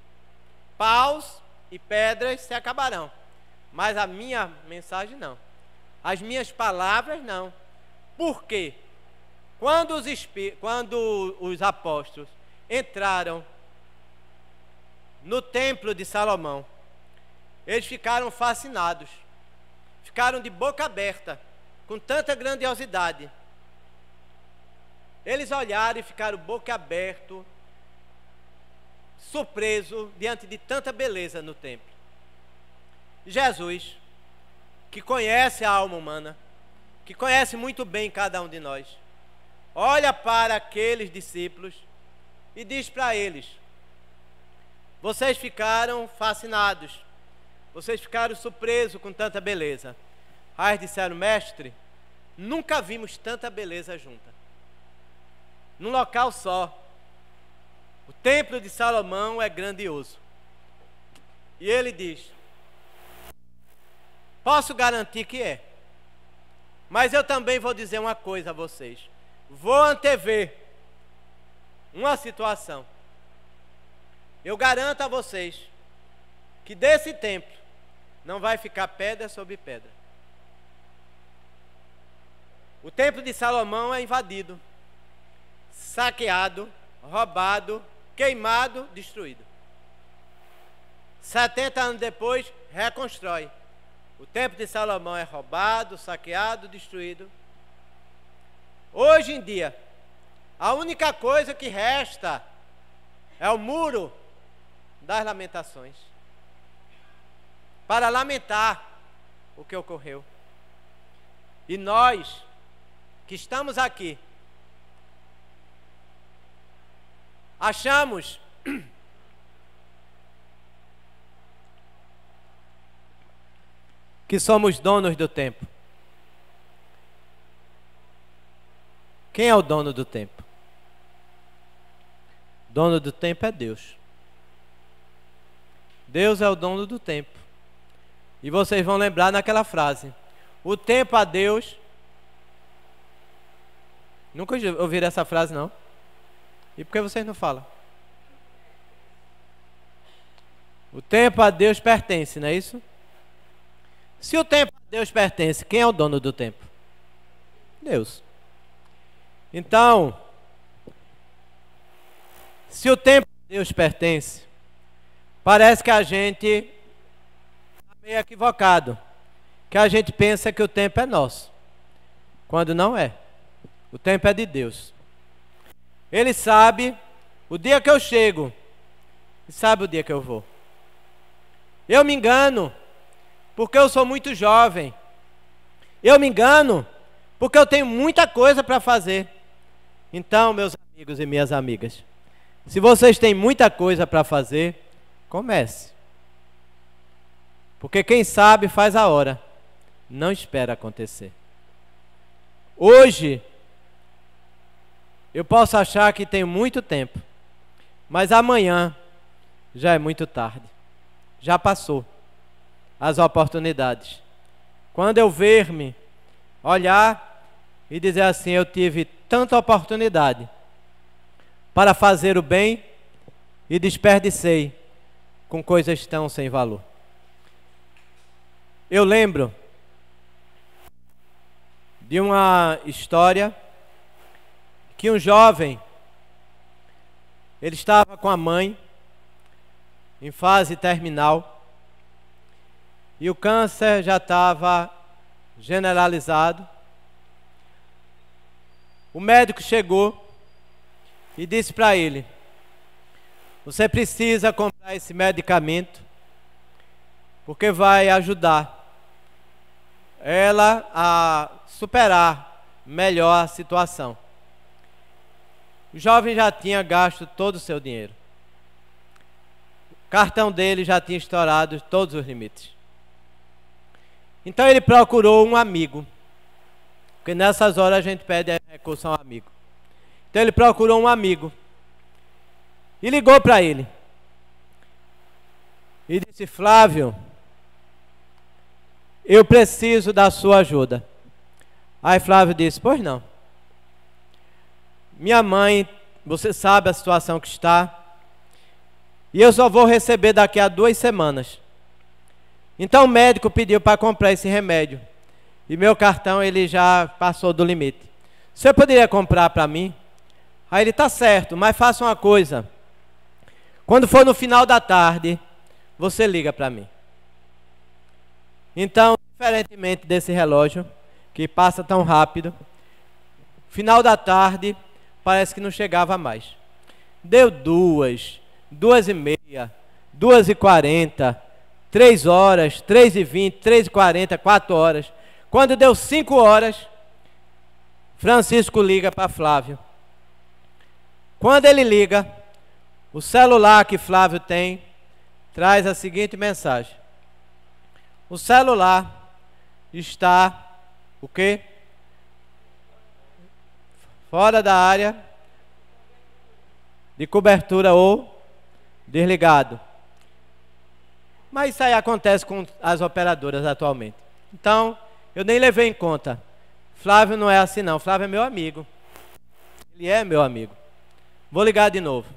paus e pedras se acabarão, mas a minha mensagem não. As minhas palavras não. Por quê? Quando os apóstolos entraram no templo de Salomão, eles ficaram fascinados, ficaram de boca aberta, com tanta grandiosidade. Eles olharam e ficaram boca aberta, surpreso diante de tanta beleza no templo. Jesus, que conhece a alma humana, que conhece muito bem cada um de nós, olha para aqueles discípulos e diz para eles: vocês ficaram fascinados, vocês ficaram surpresos com tanta beleza. Aí eles disseram: mestre, nunca vimos tanta beleza junta, num local só. O templo de Salomão é grandioso. E ele diz: posso garantir que é, mas eu também vou dizer uma coisa a vocês. Vou antever uma situação. Eu garanto a vocês que desse templo não vai ficar pedra sobre pedra. O templo de Salomão é invadido, saqueado, roubado, queimado, destruído. 70 anos depois, reconstrói. O templo de Salomão é roubado, saqueado, destruído. Hoje em dia, a única coisa que resta é o muro das lamentações, para lamentar o que ocorreu. E nós, que estamos aqui, achamos que somos donos do tempo. Quem é o dono do tempo? Dono do tempo é Deus. Deus é o dono do tempo. E vocês vão lembrar naquela frase: o tempo a Deus. Nunca ouviram essa frase, não? E por que vocês não falam? O tempo a Deus pertence, não é isso? Se o tempo a Deus pertence, quem é o dono do tempo? Deus. Então, se o tempo a Deus pertence, parece que a gente está meio equivocado, que a gente pensa que o tempo é nosso, quando não é. O tempo é de Deus. Ele sabe o dia que eu chego e sabe o dia que eu vou. Eu me engano porque eu sou muito jovem. Eu me engano porque eu tenho muita coisa para fazer. Então, meus amigos e minhas amigas, se vocês têm muita coisa para fazer, comece. Porque quem sabe faz a hora, não espera acontecer. Hoje, eu posso achar que tenho muito tempo, mas amanhã já é muito tarde. Já passou as oportunidades. Quando eu ver-me, olhar e dizer assim: eu tive tanta oportunidade para fazer o bem e desperdicei com coisas tão sem valor. Eu lembro de uma história que um jovem, ele estava com a mãe em fase terminal e o câncer já estava generalizado. O médico chegou e disse para ele: você precisa comprar esse medicamento porque vai ajudar ela a superar melhor a situação. O jovem já tinha gasto todo o seu dinheiro. O cartão dele já tinha estourado todos os limites. Então ele procurou um amigo, porque nessas horas a gente pede recurso a um amigo. Então ele procurou um amigo e ligou para ele e disse: Flávio, eu preciso da sua ajuda. Aí Flávio disse: pois não. Minha mãe, você sabe a situação que está, e eu só vou receber daqui a 2 semanas. Então o médico pediu para comprar esse remédio, e meu cartão ele já passou do limite. Você poderia comprar para mim? Aí ele: tá certo, mas faça uma coisa. Quando for no final da tarde, você liga para mim. Então, diferentemente desse relógio, que passa tão rápido, final da tarde, parece que não chegava mais. Deu 2, 2h30, 2h40, 3 horas, 3h20, 3h40, 4 horas. Quando deu 5 horas, Francisco liga para Flávio. Quando ele liga, o celular que Flávio tem traz a seguinte mensagem: o celular está, o quê? Fora da área de cobertura ou desligado. Mas isso aí acontece com as operadoras atualmente. Então, eu nem levei em conta. Flávio não é assim não, Flávio é meu amigo. Ele é meu amigo. Vou ligar de novo.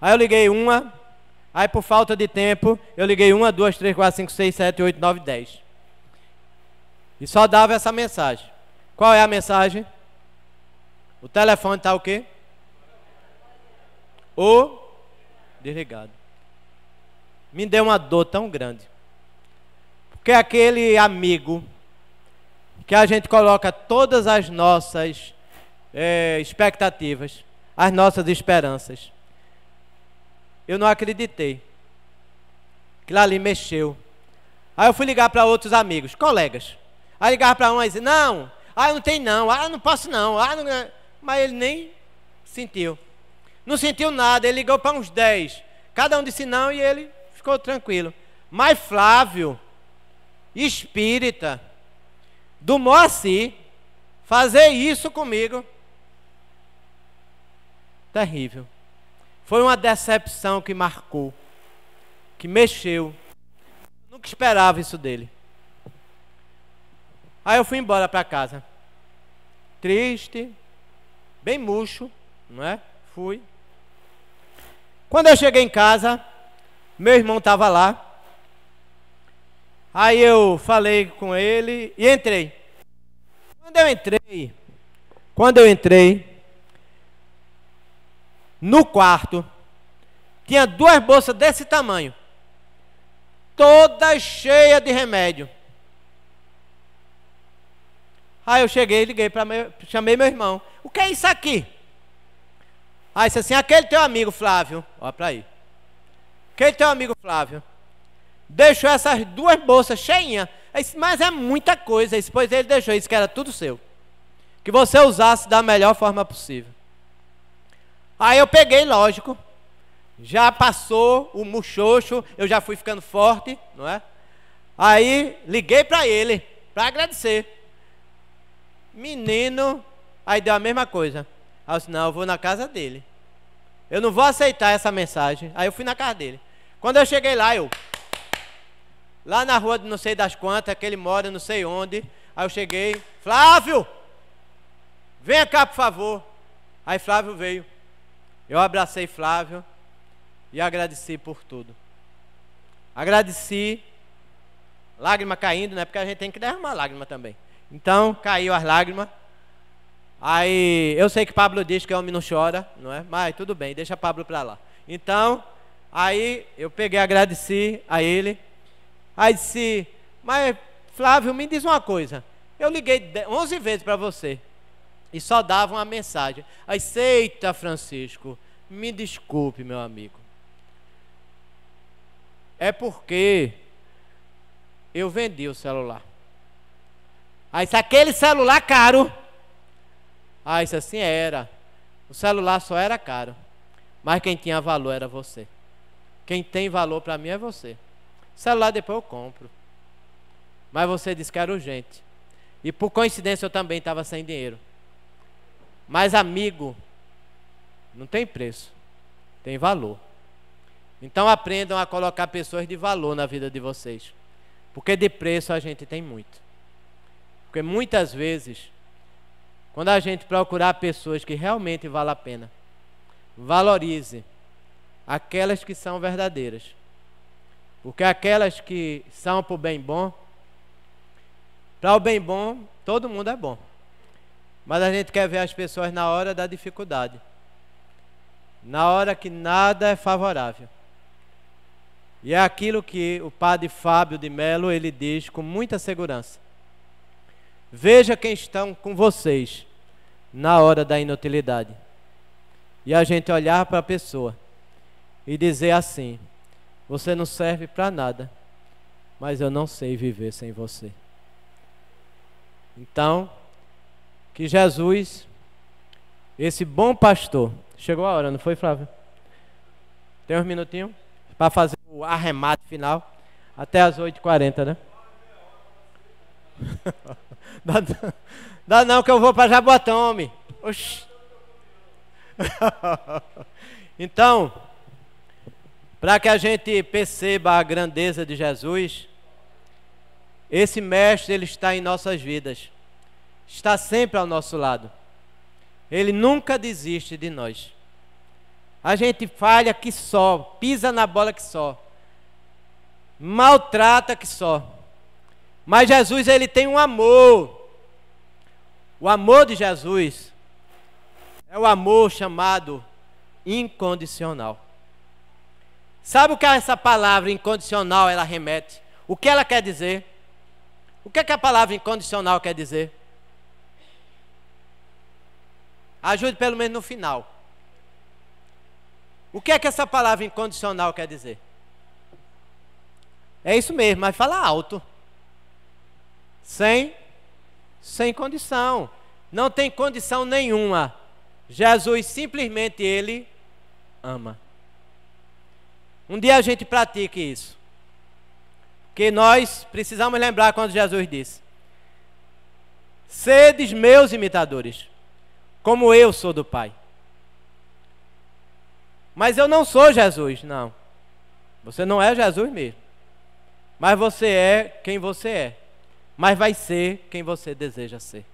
Aí eu liguei uma, aí por falta de tempo, eu liguei 1, 2, 3, 4, 5, 6, 7, 8, 9, 10. E só dava essa mensagem. Qual é a mensagem? O telefone está o quê? O desligado. Me deu uma dor tão grande. Porque aquele amigo que a gente coloca todas as nossas expectativas, as nossas esperanças, eu não acreditei. Aquilo ali mexeu. Aí eu fui ligar para outros amigos, colegas. Aí ligava para um e dizia: não, não tem não, não posso não, não. Mas ele nem sentiu. Não sentiu nada, ele ligou para uns 10. Cada um disse não e ele ficou tranquilo. Mas Flávio, espírita, do Moacir, fazer isso comigo, terrível. Foi uma decepção que marcou, que mexeu. Eu nunca esperava isso dele. Aí eu fui embora para casa, triste, bem murcho, não é? Fui. Quando eu cheguei em casa, meu irmão estava lá. Aí eu falei com ele e entrei. Quando eu entrei no quarto, tinha 2 bolsas desse tamanho, todas cheias de remédio. Aí eu cheguei, liguei chamei meu irmão. O que é isso aqui? Aí disse assim: aquele teu amigo Flávio, olha para aí. Aquele teu amigo Flávio deixou essas 2 bolsas cheinhas. Mas é muita coisa. Depois ele deixou isso, que era tudo seu, que você usasse da melhor forma possível. Aí eu peguei, lógico, já passou o muxoxo, eu já fui ficando forte, não é? Aí liguei para ele, para agradecer. Menino, aí deu a mesma coisa. Aí eu disse: não, eu vou na casa dele. Eu não vou aceitar essa mensagem. Aí eu fui na casa dele. Quando eu cheguei lá, lá na rua de não sei das quantas, que ele mora não sei onde. Aí eu cheguei: Flávio, venha cá por favor. Aí Flávio veio. Eu abracei Flávio e agradeci por tudo. Agradeci lágrima caindo, né? Porque a gente tem que derramar lágrima também. Então, caiu as lágrimas. Aí, eu sei que Pablo diz que homem não chora, não é? Mas tudo bem, deixa Pablo para lá. Então, aí eu peguei, agradeci a ele. Aí disse, mas Flávio, me diz uma coisa. Eu liguei 11 vezes para você e só dava uma mensagem. Aí, eita, Francisco, me desculpe, meu amigo. É porque eu vendi o celular. Aí, se aquele celular caro... Ah, isso assim era. O celular só era caro. Mas quem tinha valor era você. Quem tem valor para mim é você. O celular depois eu compro. Mas você disse que era urgente. E por coincidência eu também estava sem dinheiro. Mas amigo, não tem preço. Tem valor. Então aprendam a colocar pessoas de valor na vida de vocês. Porque de preço a gente tem muito. Porque muitas vezes... Quando a gente procurar pessoas que realmente valem a pena, valorize aquelas que são verdadeiras. Porque aquelas que são para o bem bom, para o bem bom, todo mundo é bom. Mas a gente quer ver as pessoas na hora da dificuldade, na hora que nada é favorável. E é aquilo que o padre Fábio de Mello, ele diz com muita segurança. Veja quem estão com vocês na hora da inutilidade. E a gente olhar para a pessoa e dizer assim, você não serve para nada, mas eu não sei viver sem você. Então, que Jesus, esse bom pastor, chegou a hora, não foi, Flávio? Tem uns minutinhos para fazer o arremate final, até as 8h40, né? Dá não que eu vou para Jaboatão, homem. Oxi. Então, para que a gente perceba a grandeza de Jesus, esse mestre, ele está em nossas vidas. Está sempre ao nosso lado. Ele nunca desiste de nós. A gente falha que só, pisa na bola que só, maltrata que só. Mas Jesus, ele tem um amor. O amor de Jesus é o amor chamado incondicional. Sabe o que essa palavra incondicional ela remete? O que ela quer dizer? O que é que a palavra incondicional quer dizer? Ajude pelo menos no final. O que é que essa palavra incondicional quer dizer? É isso mesmo, mas fala alto. Sem condição. Não tem condição nenhuma. Jesus simplesmente ele ama. Um dia a gente pratique isso. Porque nós precisamos lembrar quando Jesus disse: sedes meus imitadores, como eu sou do Pai. Mas eu não sou Jesus, não. Você não é Jesus mesmo. Mas você é quem você é. Mas vai ser quem você deseja ser.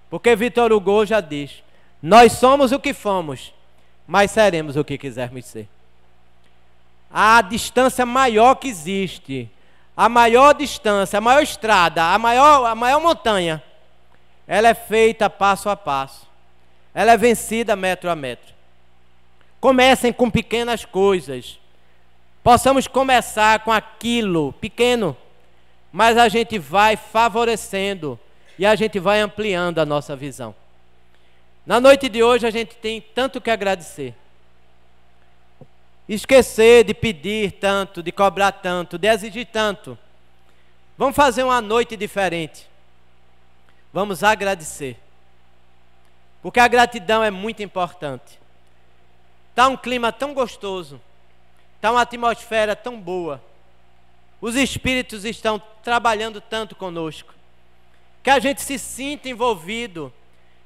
Porque Victor Hugo já diz: nós somos o que fomos, mas seremos o que quisermos ser. A distância maior que existe, a maior distância, a maior estrada, a maior montanha, ela é feita passo a passo. Ela é vencida metro a metro. Comecem com pequenas coisas. Possamos começar com aquilo pequeno, mas a gente vai favorecendo e a gente vai ampliando a nossa visão. Na noite de hoje a gente tem tanto que agradecer. Esquecer de pedir tanto, de cobrar tanto, de exigir tanto. Vamos fazer uma noite diferente. Vamos agradecer. Porque a gratidão é muito importante. Está um clima tão gostoso. Está uma atmosfera tão boa. Os espíritos estão trabalhando tanto conosco. Que a gente se sinta envolvido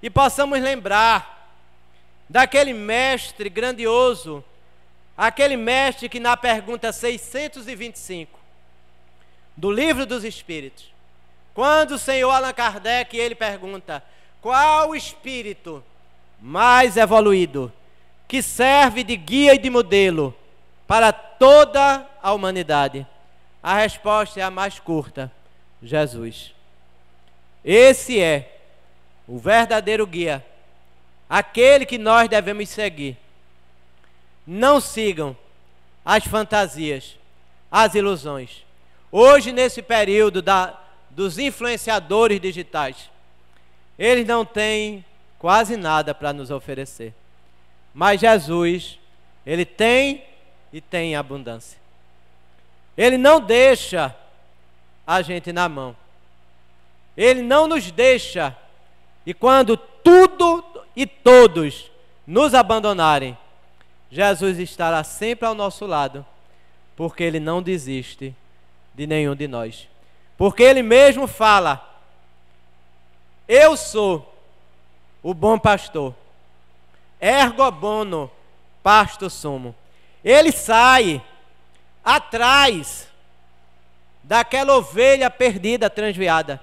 e possamos lembrar daquele mestre grandioso, aquele mestre que na pergunta 625 do Livro dos Espíritos, quando o senhor Allan Kardec ele pergunta: qual o espírito mais evoluído que serve de guia e de modelo para toda a humanidade? A resposta é a mais curta: Jesus. Esse é o verdadeiro guia, aquele que nós devemos seguir. Não sigam as fantasias, as ilusões. Hoje, nesse período dos influenciadores digitais, eles não têm quase nada para nos oferecer. Mas Jesus, Ele tem e tem em abundância. Ele não deixa a gente na mão. Ele não nos deixa. E quando tudo e todos nos abandonarem, Jesus estará sempre ao nosso lado, porque Ele não desiste de nenhum de nós. Porque Ele mesmo fala: eu sou o bom pastor, ergo bono pasto sumo. Ele sai atrás daquela ovelha perdida, transviada.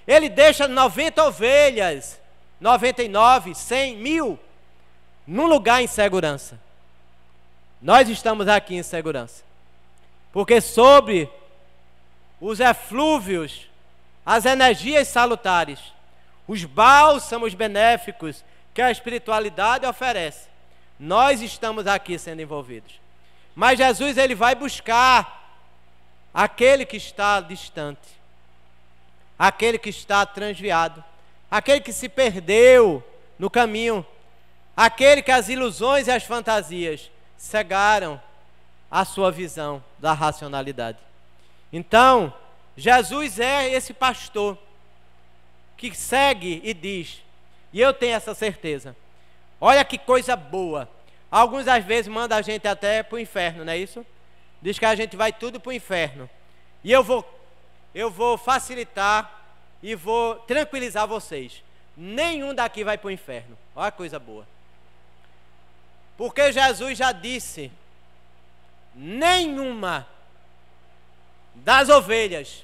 Ele deixa 90 ovelhas, 99, 100, 1000, num lugar em segurança. Nós estamos aqui em segurança, porque sobre os eflúvios, as energias salutares, os bálsamos benéficos que a espiritualidade oferece, nós estamos aqui sendo envolvidos. Mas Jesus, Ele vai buscar aquele que está distante, aquele que está transviado, aquele que se perdeu no caminho, aquele que as ilusões e as fantasias cegaram a sua visão da racionalidade. Então, Jesus é esse pastor que segue e diz, e eu tenho essa certeza: olha que coisa boa. Alguns às vezes mandam a gente até para o inferno, não é isso? Diz que a gente vai tudo para o inferno. E eu vou facilitar e vou tranquilizar vocês. Nenhum daqui vai para o inferno. Olha que coisa boa. Porque Jesus já disse: nenhuma das ovelhas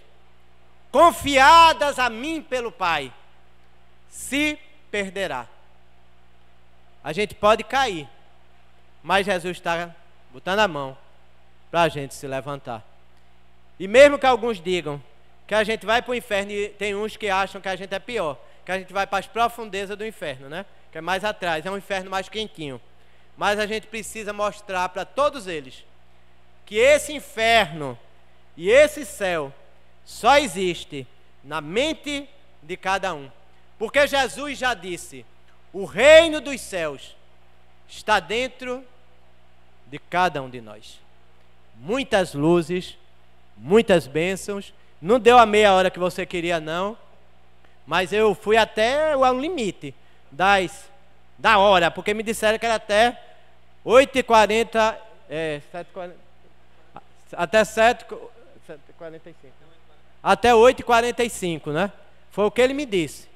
confiadas a mim pelo Pai se perderá. A gente pode cair, mas Jesus está botando a mão para a gente se levantar. E mesmo que alguns digam que a gente vai para o inferno, e tem uns que acham que a gente é pior, que a gente vai para as profundezas do inferno, né? Que é mais atrás, é um inferno mais quentinho. Mas a gente precisa mostrar para todos eles que esse inferno e esse céu só existe na mente de cada um. Porque Jesus já disse: o reino dos céus está dentro de cada um de nós. Muitas luzes, muitas bênçãos. Não deu a meia hora que você queria, não. Mas eu fui até o limite da hora, porque me disseram que era até 8h40, 7h40, até 7h45. Até 8h45, né? Foi o que ele me disse.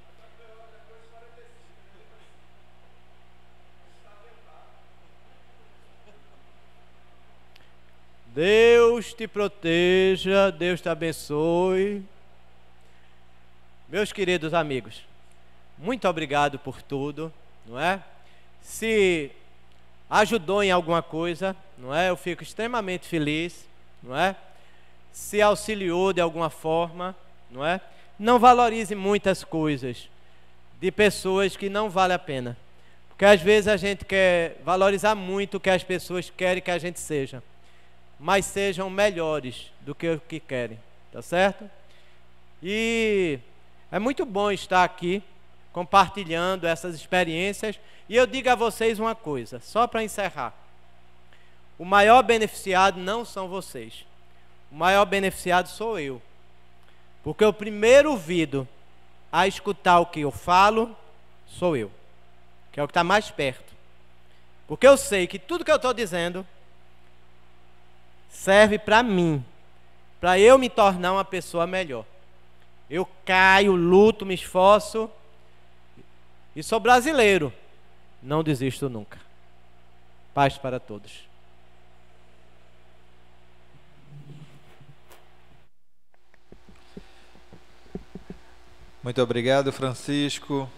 Deus te proteja, Deus te abençoe. Meus queridos amigos, muito obrigado por tudo, não é? Se ajudou em alguma coisa, não é? Eu fico extremamente feliz, não é? Se auxiliou de alguma forma, não é? Não valorize muitas coisas de pessoas que não vale a pena. Porque às vezes a gente quer valorizar muito o que as pessoas querem que a gente seja, mas sejam melhores do que o que querem, tá certo? E é muito bom estar aqui compartilhando essas experiências. E eu digo a vocês uma coisa, só para encerrar: o maior beneficiado não são vocês, o maior beneficiado sou eu. Porque o primeiro ouvido a escutar o que eu falo sou eu, que é o que está mais perto. Porque eu sei que tudo que eu estou dizendo serve para mim, para eu me tornar uma pessoa melhor. Eu caio, luto, me esforço e sou brasileiro. Não desisto nunca. Paz para todos. Muito obrigado, Francisco.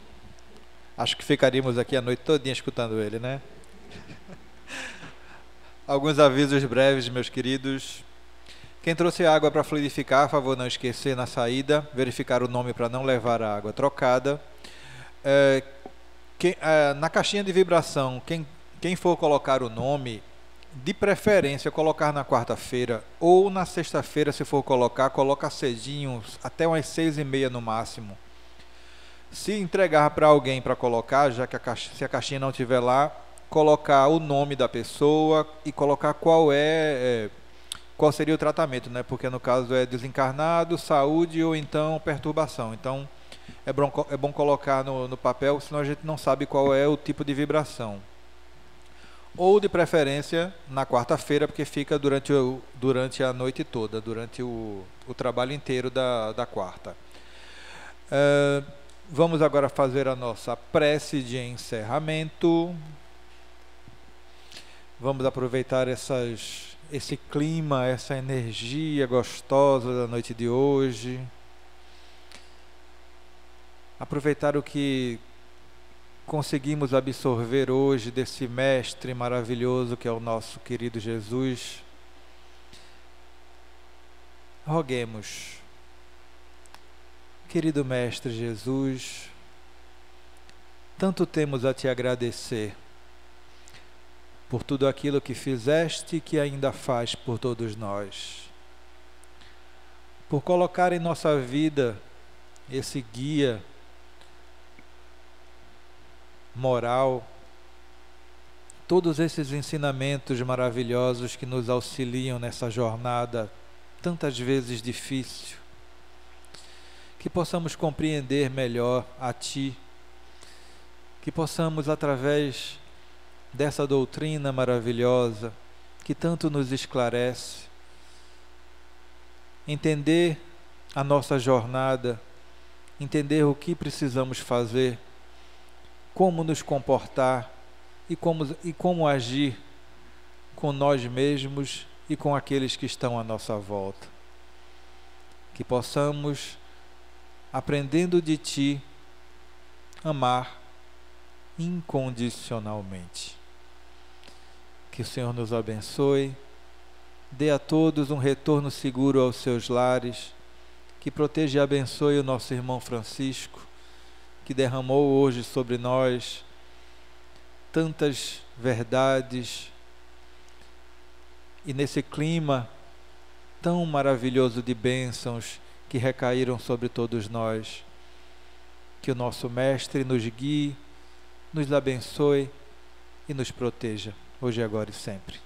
Acho que ficaríamos aqui a noite todinha escutando ele, né? Alguns avisos breves, meus queridos. Quem trouxe água para fluidificar, a favor não esquecer na saída, verificar o nome para não levar a água trocada. Na caixinha de vibração, quem for colocar o nome, de preferência colocar na quarta-feira ou na sexta-feira, se for coloca cedinho, até umas 6h30 no máximo. Se entregar para alguém para colocar, já que se a caixinha não estiver lá, colocar o nome da pessoa e colocar qual seria o tratamento, né? Porque no caso é desencarnado, saúde ou então perturbação. Então é bom colocar no papel, senão a gente não sabe qual é o tipo de vibração. Ou de preferência na quarta-feira, porque fica durante a noite toda, durante o trabalho inteiro da quarta. Vamos agora fazer a nossa prece de encerramento. Vamos aproveitar esse clima, essa energia gostosa da noite de hoje. Aproveitar o que conseguimos absorver hoje desse mestre maravilhoso que é o nosso querido Jesus. Roguemos. Querido mestre Jesus, tanto temos a te agradecer por tudo aquilo que fizeste e que ainda faz por todos nós, por colocar em nossa vida esse guia moral, todos esses ensinamentos maravilhosos que nos auxiliam nessa jornada tantas vezes difícil, que possamos compreender melhor a Ti, que possamos, através dessa doutrina maravilhosa que tanto nos esclarece, entender a nossa jornada, entender o que precisamos fazer, como nos comportar e como agir com nós mesmos e com aqueles que estão à nossa volta. Que possamos, aprendendo de Ti, amar incondicionalmente. Que o Senhor nos abençoe, dê a todos um retorno seguro aos seus lares, que proteja e abençoe o nosso irmão Francisco, que derramou hoje sobre nós tantas verdades, e nesse clima tão maravilhoso de bênçãos que recaíram sobre todos nós, que o nosso Mestre nos guie, nos abençoe e nos proteja, hoje, agora e sempre.